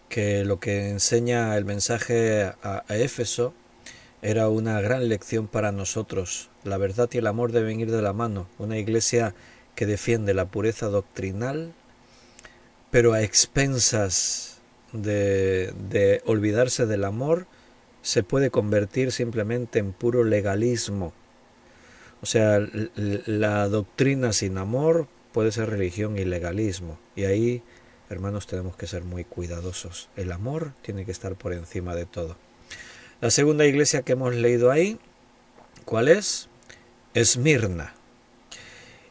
que lo que enseña el mensaje a Éfeso era una gran lección para nosotros. La verdad y el amor deben ir de la mano. Una iglesia que defiende la pureza doctrinal, pero a expensas de olvidarse del amor, se puede convertir simplemente en puro legalismo. O sea, la doctrina sin amor puede ser religión y legalismo. Y ahí, hermanos, tenemos que ser muy cuidadosos. El amor tiene que estar por encima de todo. La segunda iglesia que hemos leído ahí, ¿cuál es? Esmirna.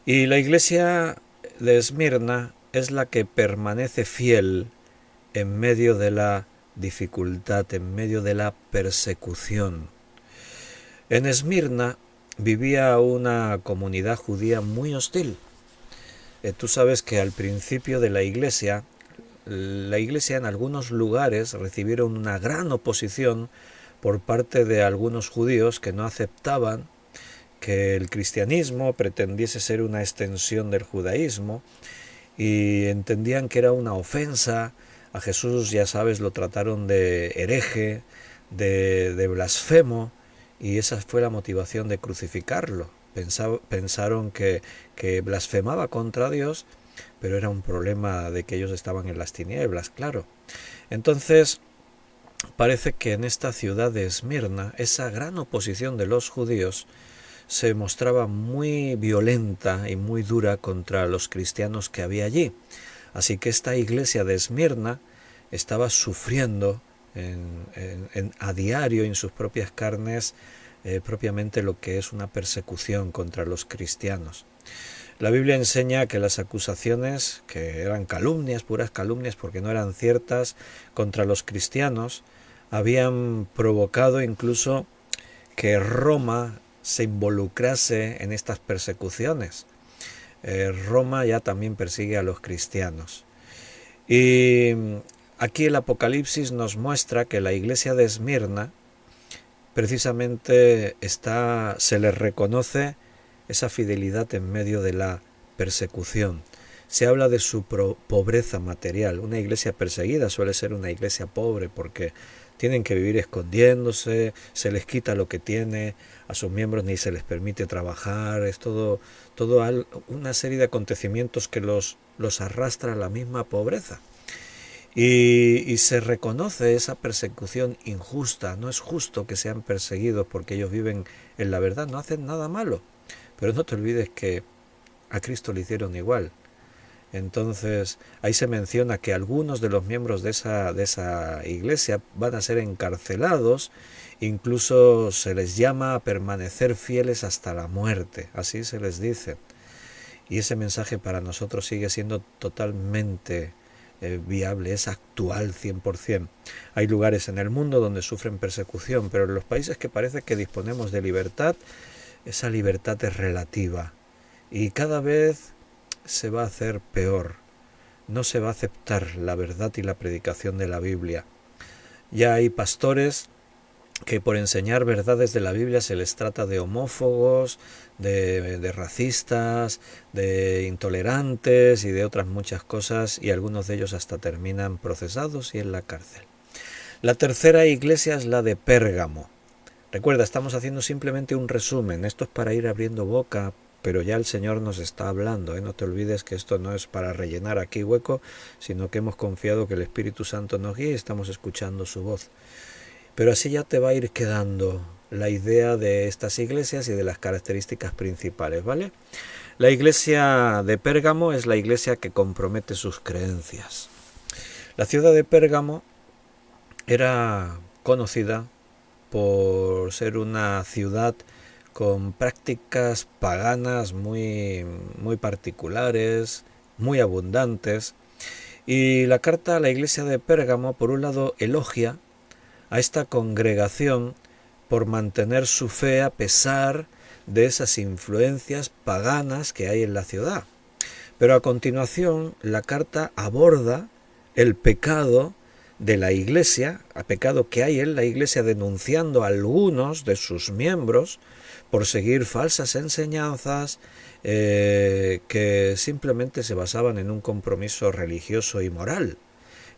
Y la iglesia de Esmirna es la que permanece fiel en medio de la dificultad, en medio de la persecución. En Esmirna vivía una comunidad judía muy hostil. Tú sabes que al principio de la iglesia en algunos lugares recibieron una gran oposición por parte de algunos judíos que no aceptaban que el cristianismo pretendiese ser una extensión del judaísmo y entendían que era una ofensa. A Jesús, ya sabes, lo trataron de hereje, de blasfemo, y esa fue la motivación de crucificarlo. Pensaron que blasfemaba contra Dios, pero era un problema de que ellos estaban en las tinieblas, claro. Entonces, parece que en esta ciudad de Esmirna, esa gran oposición de los judíos se mostraba muy violenta y muy dura contra los cristianos que había allí. Así que esta iglesia de Esmirna estaba sufriendo a diario en sus propias carnes propiamente lo que es una persecución contra los cristianos. La Biblia enseña que las acusaciones, que eran calumnias, puras calumnias porque no eran ciertas, contra los cristianos, habían provocado incluso que Roma se involucrase en estas persecuciones. Roma ya también persigue a los cristianos. Y aquí el Apocalipsis nos muestra que la iglesia de Esmirna precisamente se le reconoce esa fidelidad en medio de la persecución. Se habla de su pobreza material. Una iglesia perseguida suele ser una iglesia pobre porque tienen que vivir escondiéndose, se les quita lo que tiene, a sus miembros ni se les permite trabajar, es todo una serie de acontecimientos que los arrastra a la misma pobreza. Y se reconoce esa persecución injusta. No es justo que sean perseguidos porque ellos viven en la verdad, no hacen nada malo. Pero no te olvides que a Cristo le hicieron igual. Entonces ahí se menciona que algunos de los miembros de esa iglesia van a ser encarcelados, incluso se les llama a permanecer fieles hasta la muerte, así se les dice. Y ese mensaje para nosotros sigue siendo totalmente viable, es actual 100%. Hay lugares en el mundo donde sufren persecución, pero en los países que parece que disponemos de libertad, esa libertad es relativa y cada vez se va a hacer peor. No se va a aceptar la verdad y la predicación de la Biblia. Ya hay pastores que por enseñar verdades de la Biblia se les trata de homófobos, de racistas, de intolerantes y de otras muchas cosas, y algunos de ellos hasta terminan procesados y en la cárcel. La tercera iglesia es la de Pérgamo. Recuerda, estamos haciendo simplemente un resumen, esto es para ir abriendo boca, pero ya el Señor nos está hablando, ¿eh? No te olvides que esto no es para rellenar aquí hueco, sino que hemos confiado que el Espíritu Santo nos guíe y estamos escuchando su voz. Pero así ya te va a ir quedando la idea de estas iglesias y de las características principales, ¿vale? La iglesia de Pérgamo es la iglesia que compromete sus creencias. La ciudad de Pérgamo era conocida por ser una ciudad con prácticas paganas muy particulares, muy abundantes. Y la carta a la iglesia de Pérgamo, por un lado, elogia a esta congregación por mantener su fe a pesar de esas influencias paganas que hay en la ciudad. Pero a continuación la carta aborda el pecado de la iglesia, el pecado que hay en la iglesia, denunciando a algunos de sus miembros por seguir falsas enseñanzas que simplemente se basaban en un compromiso religioso y moral.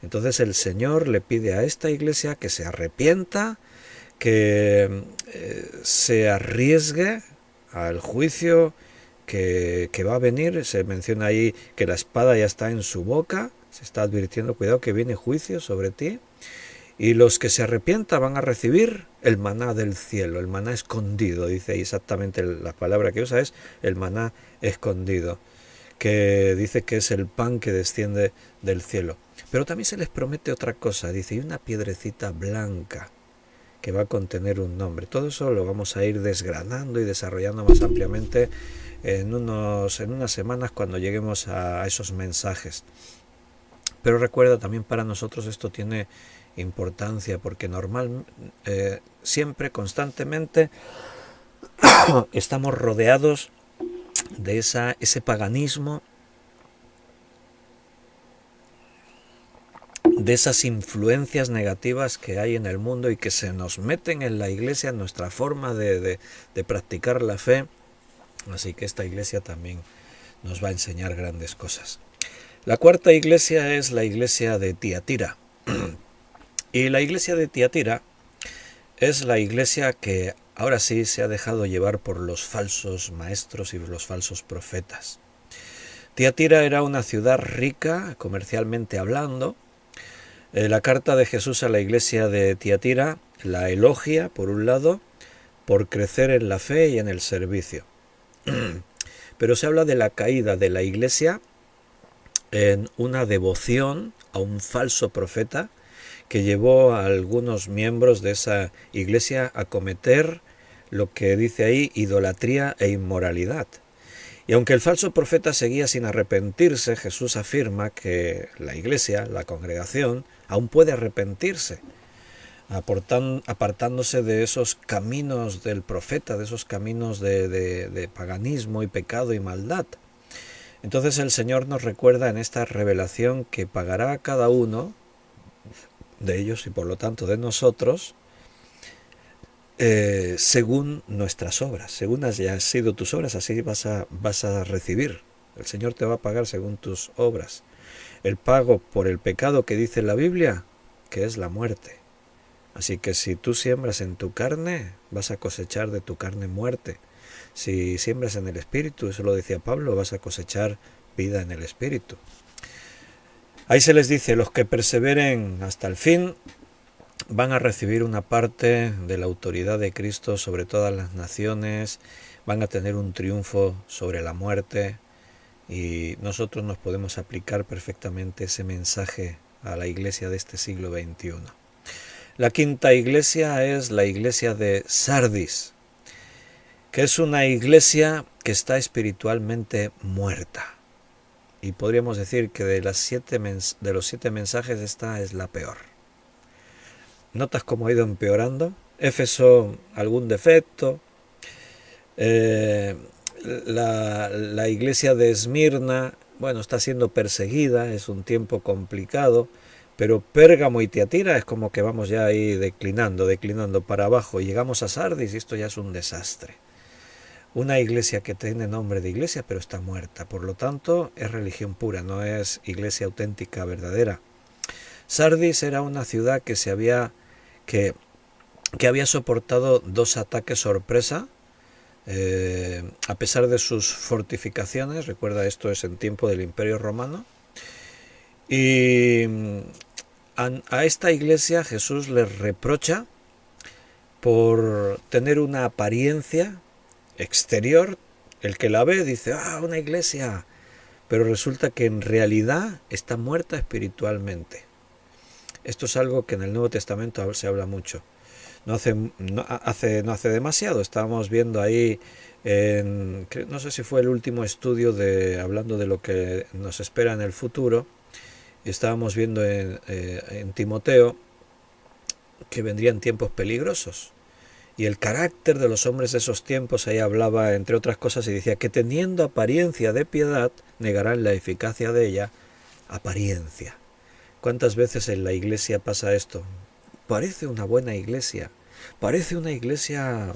Entonces el Señor le pide a esta iglesia que se arrepienta, que se arriesgue al juicio que va a venir. Se menciona ahí que la espada ya está en su boca, se está advirtiendo, cuidado que viene juicio sobre ti. Y los que se arrepientan van a recibir el maná del cielo, el maná escondido, dice ahí exactamente la palabra que usa es el maná escondido, que dice que es el pan que desciende del cielo. Pero también se les promete otra cosa, dice, y una piedrecita blanca que va a contener un nombre. Todo eso lo vamos a ir desgranando y desarrollando más ampliamente en unas semanas cuando lleguemos a esos mensajes. Pero recuerda, también para nosotros esto tiene importancia porque siempre, constantemente, estamos rodeados de ese paganismo, de esas influencias negativas que hay en el mundo y que se nos meten en la iglesia, en nuestra forma de practicar la fe. Así que esta iglesia también nos va a enseñar grandes cosas. La cuarta iglesia es la iglesia de Tiatira. Y la iglesia de Tiatira es la iglesia que ahora sí se ha dejado llevar por los falsos maestros y los falsos profetas. Tiatira era una ciudad rica, comercialmente hablando. La carta de Jesús a la iglesia de Tiatira la elogia, por un lado, por crecer en la fe y en el servicio. Pero se habla de la caída de la iglesia en una devoción a un falso profeta que llevó a algunos miembros de esa iglesia a cometer lo que dice ahí, idolatría e inmoralidad. Y aunque el falso profeta seguía sin arrepentirse, Jesús afirma que la iglesia, la congregación, aún puede arrepentirse, apartándose de esos caminos del profeta, de esos caminos de paganismo y pecado y maldad. Entonces el Señor nos recuerda en esta revelación que pagará a cada uno de ellos y por lo tanto de nosotros según nuestras obras. Según hayan sido tus obras, así vas a recibir. El Señor te va a pagar según tus obras. El pago por el pecado que dice la Biblia, que es la muerte. Así que si tú siembras en tu carne, vas a cosechar de tu carne muerte. Si siembras en el Espíritu, eso lo decía Pablo, vas a cosechar vida en el Espíritu. Ahí se les dice, los que perseveren hasta el fin van a recibir una parte de la autoridad de Cristo sobre todas las naciones, van a tener un triunfo sobre la muerte y nosotros nos podemos aplicar perfectamente ese mensaje a la iglesia de este siglo XXI. La quinta iglesia es la iglesia de Sardis, que es una iglesia que está espiritualmente muerta. Y podríamos decir que de los 7 mensajes esta es la peor. ¿Notas cómo ha ido empeorando? Éfeso, algún defecto. La iglesia de Esmirna, bueno, está siendo perseguida, es un tiempo complicado. pero Pérgamo y Tiatira es como que vamos ya ahí declinando para abajo, y llegamos a Sardis y esto ya es un desastre. Una iglesia que tiene nombre de iglesia pero está muerta, por lo tanto es religión pura, no es iglesia auténtica, verdadera. Sardis era una ciudad que, que había soportado 2 ataques sorpresa, a pesar de sus fortificaciones. Recuerda, esto es en tiempo del Imperio Romano. Y a esta iglesia Jesús les reprocha por tener una apariencia exterior. El que la ve dice, una iglesia, pero resulta que en realidad está muerta espiritualmente. Esto es algo que en el Nuevo Testamento se habla mucho. No hace demasiado estábamos viendo ahí, no sé si fue el último estudio hablando de lo que nos espera en el futuro. Estábamos viendo en Timoteo que vendrían tiempos peligrosos. Y el carácter de los hombres de esos tiempos, ahí hablaba, entre otras cosas, y decía que teniendo apariencia de piedad, negarán la eficacia de ella. Apariencia. ¿Cuántas veces en la iglesia pasa esto? Parece una buena iglesia, parece una iglesia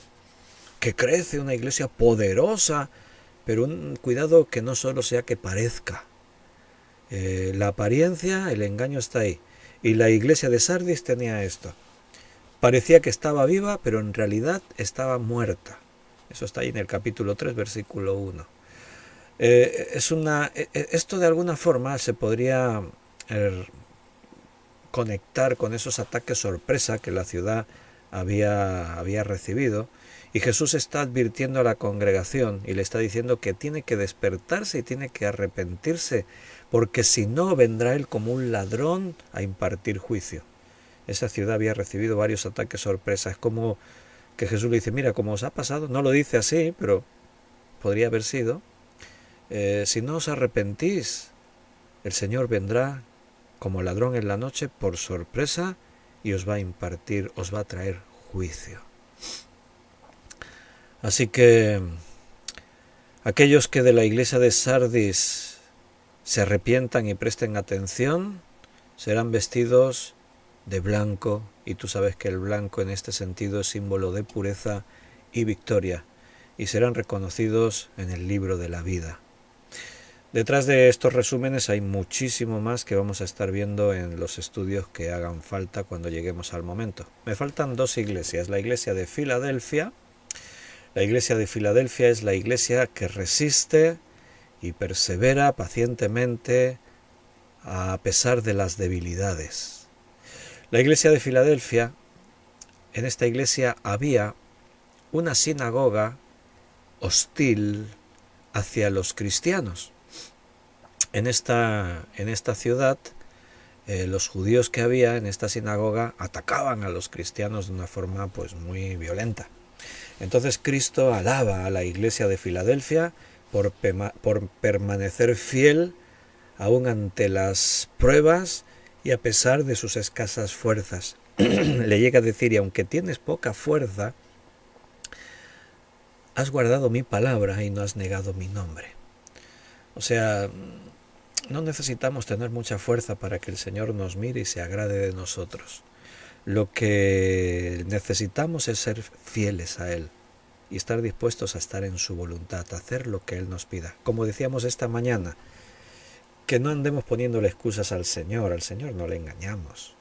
que crece, una iglesia poderosa, pero cuidado que no solo sea que parezca. La apariencia, el engaño está ahí. Y la iglesia de Sardis tenía esto. Parecía que estaba viva, pero en realidad estaba muerta. Eso está ahí en el capítulo 3, versículo 1. Esto de alguna forma se podría conectar con esos ataques sorpresa que la ciudad había recibido. Y Jesús está advirtiendo a la congregación y le está diciendo que tiene que despertarse y tiene que arrepentirse, porque si no vendrá él como un ladrón a impartir juicio. Esa ciudad había recibido varios ataques sorpresa. Es como que Jesús le dice, mira, como os ha pasado, no lo dice así, pero podría haber sido, si no os arrepentís, el Señor vendrá como ladrón en la noche por sorpresa y os va a traer juicio. Así que aquellos que de la iglesia de Sardis se arrepientan y presten atención, serán vestidos de blanco, y tú sabes que el blanco en este sentido es símbolo de pureza y victoria, y serán reconocidos en el libro de la vida. Detrás de estos resúmenes hay muchísimo más que vamos a estar viendo en los estudios que hagan falta cuando lleguemos al momento. Me faltan 2 iglesias, la iglesia de Filadelfia. La iglesia de Filadelfia es la iglesia que resiste y persevera pacientemente a pesar de las debilidades. La iglesia de Filadelfia, en esta iglesia había una sinagoga hostil hacia los cristianos. En esta ciudad, los judíos que había en esta sinagoga atacaban a los cristianos de una forma pues muy violenta. Entonces Cristo alaba a la iglesia de Filadelfia por permanecer fiel aún ante las pruebas y a pesar de sus escasas fuerzas. Le llega a decir, y aunque tienes poca fuerza, has guardado mi palabra y no has negado mi nombre. O sea, no necesitamos tener mucha fuerza para que el Señor nos mire y se agrade de nosotros. Lo que necesitamos es ser fieles a Él y estar dispuestos a estar en su voluntad, a hacer lo que Él nos pida. Como decíamos esta mañana, que no andemos poniéndole excusas al Señor no le engañamos,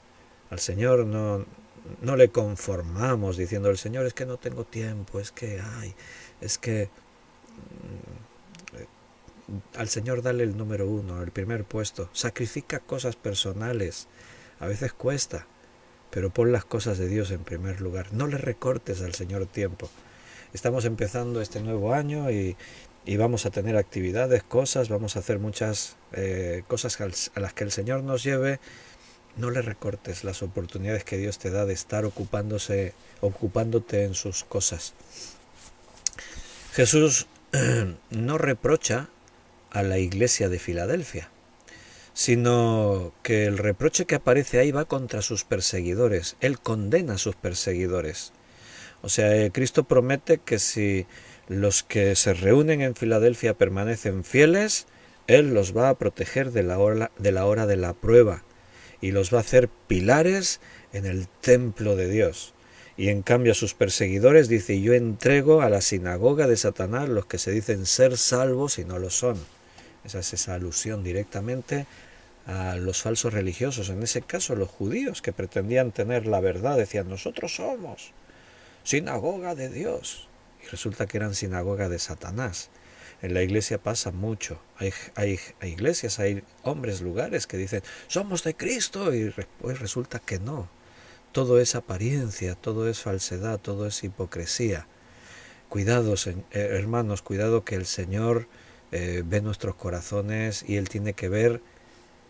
al Señor no le conformamos diciendo, el Señor, es que no tengo tiempo, al Señor dale el número 1, el primer puesto, sacrifica cosas personales, a veces cuesta, pero pon las cosas de Dios en primer lugar, no le recortes al Señor tiempo. Estamos empezando este nuevo año y vamos a tener actividades, vamos a hacer muchas cosas a las que el Señor nos lleve. No le recortes las oportunidades que Dios te da de estar ocupándote en sus cosas. Jesús no reprocha a la iglesia de Filadelfia, sino que el reproche que aparece ahí va contra sus perseguidores. Él condena a sus perseguidores. O sea, Cristo promete que si los que se reúnen en Filadelfia permanecen fieles, Él los va a proteger de la hora de la prueba. y los va a hacer pilares en el templo de Dios. Y en cambio a sus perseguidores dice, yo entrego a la sinagoga de Satanás los que se dicen ser salvos y no lo son. Esa es esa alusión directamente a los falsos religiosos, en ese caso los judíos que pretendían tener la verdad, decían, nosotros somos sinagoga de Dios, y resulta que eran sinagoga de Satanás. En la iglesia pasa mucho, hay iglesias, hay hombres, lugares que dicen, somos de Cristo, y después resulta que no. Todo es apariencia, todo es falsedad, todo es hipocresía. Cuidados, hermanos, cuidado que el Señor ve nuestros corazones y Él tiene que ver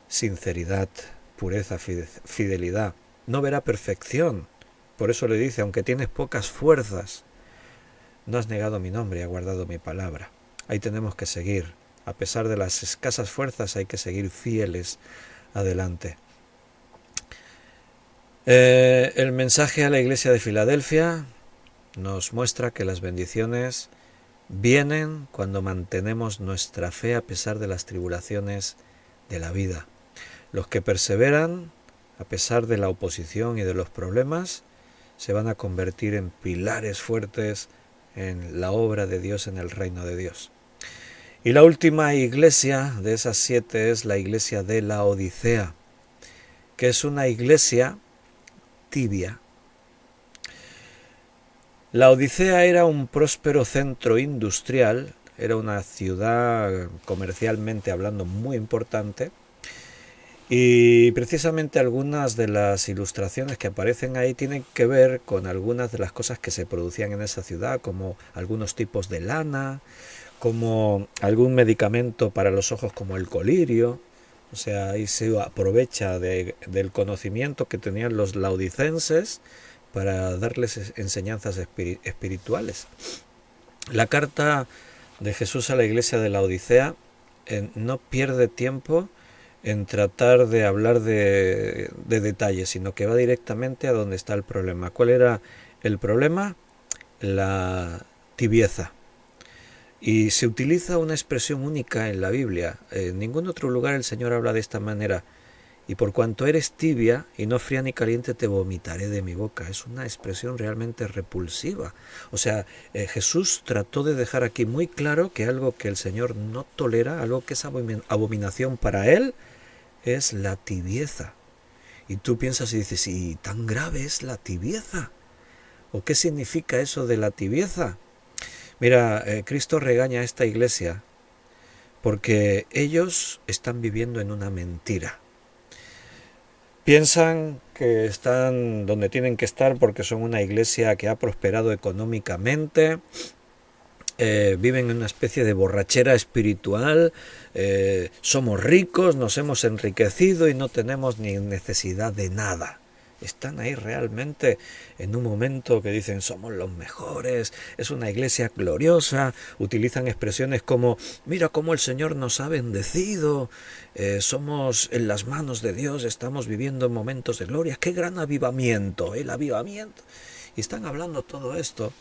sinceridad, pureza, fidelidad. No verá perfección. Por eso le dice, aunque tienes pocas fuerzas, no has negado mi nombre y has guardado mi palabra. Ahí tenemos que seguir. A pesar de las escasas fuerzas hay que seguir fieles adelante. El mensaje a la iglesia de Filadelfia nos muestra que las bendiciones vienen cuando mantenemos nuestra fe a pesar de las tribulaciones de la vida. Los que perseveran, a pesar de la oposición y de los problemas, se van a convertir en pilares fuertes en la obra de Dios, en el reino de Dios. Y la última iglesia de esas 7 es la iglesia de la Odisea, que es una iglesia tibia. La Odisea era un próspero centro industrial, era una ciudad comercialmente hablando muy importante, y precisamente algunas de las ilustraciones que aparecen ahí tienen que ver con algunas de las cosas que se producían en esa ciudad, como algunos tipos de lana, como algún medicamento para los ojos como el colirio. O sea, ahí se aprovecha del conocimiento que tenían los laodicenses para darles enseñanzas espirituales. La carta de Jesús a la iglesia de la Odisea no pierde tiempo en tratar de hablar de detalles, sino que va directamente a donde está el problema. ¿Cuál era el problema? La tibieza. Y se utiliza una expresión única en la Biblia. En ningún otro lugar el Señor habla de esta manera. Y por cuanto eres tibia y no fría ni caliente, te vomitaré de mi boca. Es una expresión realmente repulsiva. O sea, Jesús trató de dejar aquí muy claro que algo que el Señor no tolera, algo que es abominación para Él, es la tibieza. Y tú piensas y dices, ¿y tan grave es la tibieza? ¿O qué significa eso de la tibieza? Mira, Cristo regaña a esta iglesia porque ellos están viviendo en una mentira. Piensan que están donde tienen que estar porque son una iglesia que ha prosperado económicamente, viven en una especie de borrachera espiritual, somos ricos, nos hemos enriquecido y no tenemos ni necesidad de nada. Están ahí realmente en un momento que dicen somos los mejores, es una iglesia gloriosa, utilizan expresiones como mira cómo el Señor nos ha bendecido, somos en las manos de Dios, estamos viviendo momentos de gloria, qué gran avivamiento, el avivamiento. Y están hablando todo esto,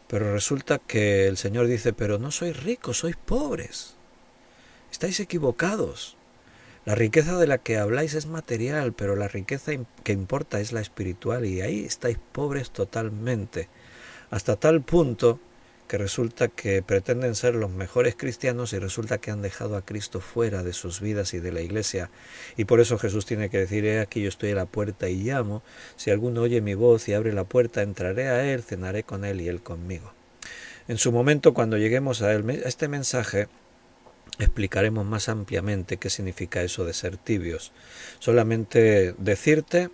pero resulta que el Señor dice, pero no sois ricos, sois pobres, estáis equivocados. La riqueza de la que habláis es material, pero la riqueza que importa es la espiritual y ahí estáis pobres totalmente, hasta tal punto que resulta que pretenden ser los mejores cristianos y resulta que han dejado a Cristo fuera de sus vidas y de la iglesia. Y por eso Jesús tiene que decir, he aquí yo estoy a la puerta y llamo, si alguno oye mi voz y abre la puerta, entraré a él, cenaré con él y él conmigo. En su momento, cuando lleguemos a este mensaje, explicaremos más ampliamente qué significa eso de ser tibios. Solamente decirte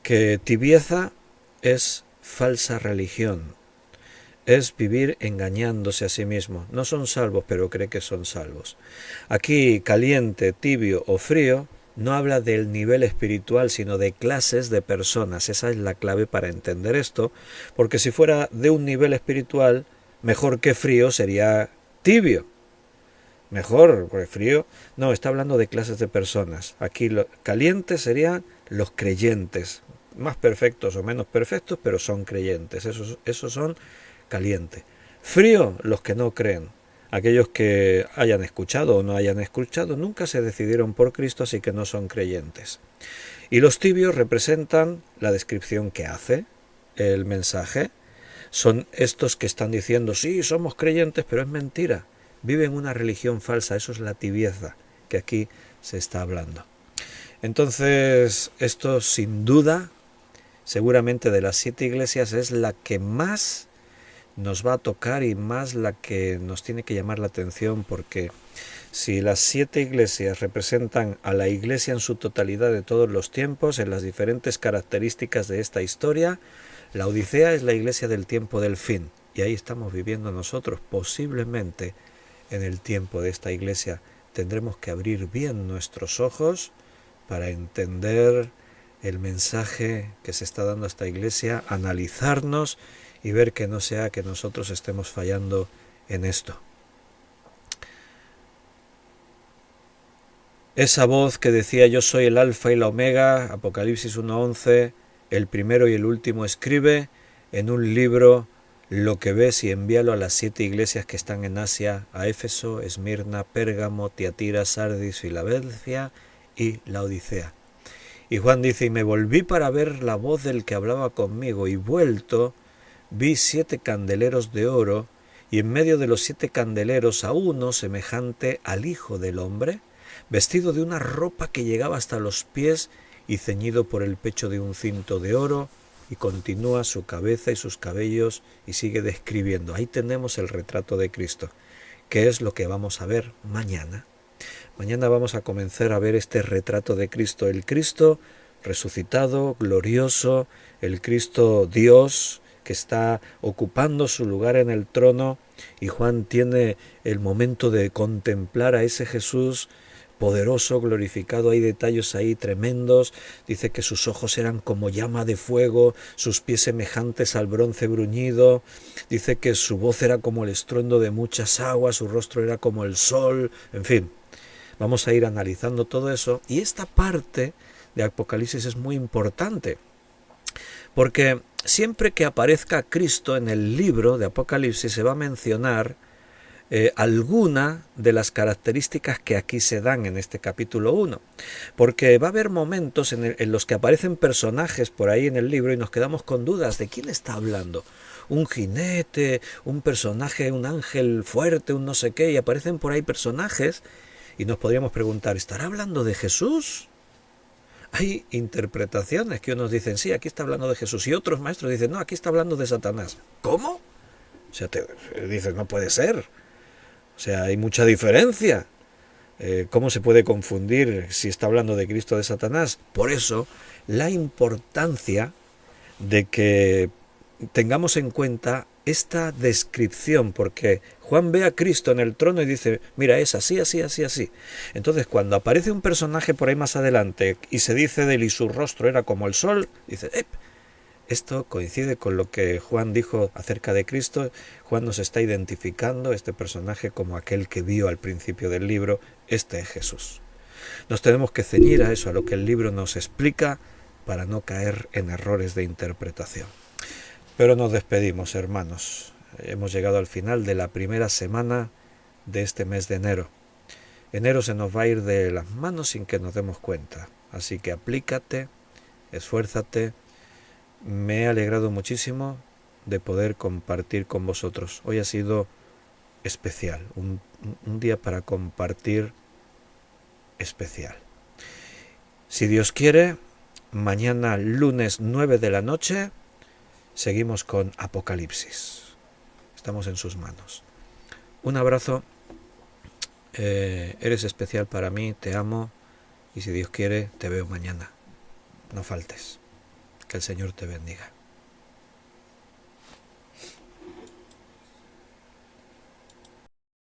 que tibieza es falsa religión, es vivir engañándose a sí mismo. No son salvos, pero cree que son salvos. Aquí, caliente, tibio o frío, no habla del nivel espiritual, sino de clases de personas. Esa es la clave para entender esto, porque si fuera de un nivel espiritual, mejor que frío sería tibio. Mejor, porque frío, no, está hablando de clases de personas. Aquí calientes serían los creyentes, más perfectos o menos perfectos, pero son creyentes, esos son calientes. Frío, los que no creen. Aquellos que hayan escuchado o no hayan escuchado nunca se decidieron por Cristo, así que no son creyentes. Y los tibios representan la descripción que hace el mensaje. Son estos que están diciendo, sí, somos creyentes, pero es mentira. Viven una religión falsa, eso es la tibieza que aquí se está hablando. Entonces, esto sin duda, seguramente de las 7 iglesias es la que más nos va a tocar y más la que nos tiene que llamar la atención, porque si las 7 iglesias representan a la iglesia en su totalidad de todos los tiempos, en las diferentes características de esta historia, la Odisea es la iglesia del tiempo del fin, y ahí estamos viviendo nosotros. Posiblemente en el tiempo de esta iglesia tendremos que abrir bien nuestros ojos para entender el mensaje que se está dando a esta iglesia, analizarnos y ver que no sea que nosotros estemos fallando en esto. Esa voz que decía yo soy el alfa y la omega, Apocalipsis 1:11, el primero y el último, escribe en un libro lo que ves y envíalo a las 7 iglesias que están en Asia, a Éfeso, Esmirna, Pérgamo, Tiatira, Sardis, Filadelfia y Laodicea. Y Juan dice, y me volví para ver la voz del que hablaba conmigo, y vuelto vi 7 candeleros de oro, y en medio de los 7 candeleros a uno semejante al Hijo del Hombre, vestido de una ropa que llegaba hasta los pies y ceñido por el pecho de un cinto de oro, y continúa su cabeza y sus cabellos y sigue describiendo. Ahí tenemos el retrato de Cristo, que es lo que vamos a ver mañana. Mañana vamos a comenzar a ver este retrato de Cristo, el Cristo resucitado, glorioso, el Cristo Dios que está ocupando su lugar en el trono, y Juan tiene el momento de contemplar a ese Jesús poderoso, glorificado. Hay detalles ahí tremendos. Dice que sus ojos eran como llama de fuego, sus pies semejantes al bronce bruñido. Dice que su voz era como el estruendo de muchas aguas, su rostro era como el sol. En fin, vamos a ir analizando todo eso. Y esta parte de Apocalipsis es muy importante, porque siempre que aparezca Cristo en el libro de Apocalipsis se va a mencionar alguna de las características que aquí se dan en este capítulo 1, porque va a haber momentos en los que aparecen personajes por ahí en el libro y nos quedamos con dudas de quién está hablando. Un jinete, un personaje, un ángel fuerte, un no sé qué, y aparecen por ahí personajes y nos podríamos preguntar, ¿estará hablando de Jesús? Hay interpretaciones que unos dicen, sí, aquí está hablando de Jesús, y otros maestros dicen, no, aquí está hablando de Satanás. ¿Cómo? O sea, dices, no puede ser. O sea, hay mucha diferencia. ¿Cómo se puede confundir si está hablando de Cristo o de Satanás? Por eso, la importancia de que tengamos en cuenta esta descripción, porque Juan ve a Cristo en el trono y dice, mira, es así, así, así, así. Entonces, cuando aparece un personaje por ahí más adelante y se dice de él y su rostro era como el sol, dice, esto coincide con lo que Juan dijo acerca de Cristo. Juan nos está identificando este personaje como aquel que vio al principio del libro. Este es Jesús. Nos tenemos que ceñir a eso, a lo que el libro nos explica, para no caer en errores de interpretación. Pero nos despedimos, hermanos. Hemos llegado al final de la primera semana de este mes de enero. Enero se nos va a ir de las manos sin que nos demos cuenta. Así que aplícate, esfuérzate. Me he alegrado muchísimo de poder compartir con vosotros. Hoy ha sido especial, un día para compartir especial. Si Dios quiere, mañana lunes 9 de la noche, seguimos con Apocalipsis. Estamos en sus manos. Un abrazo, eres especial para mí, te amo, y si Dios quiere, te veo mañana. No faltes. Que el Señor te bendiga.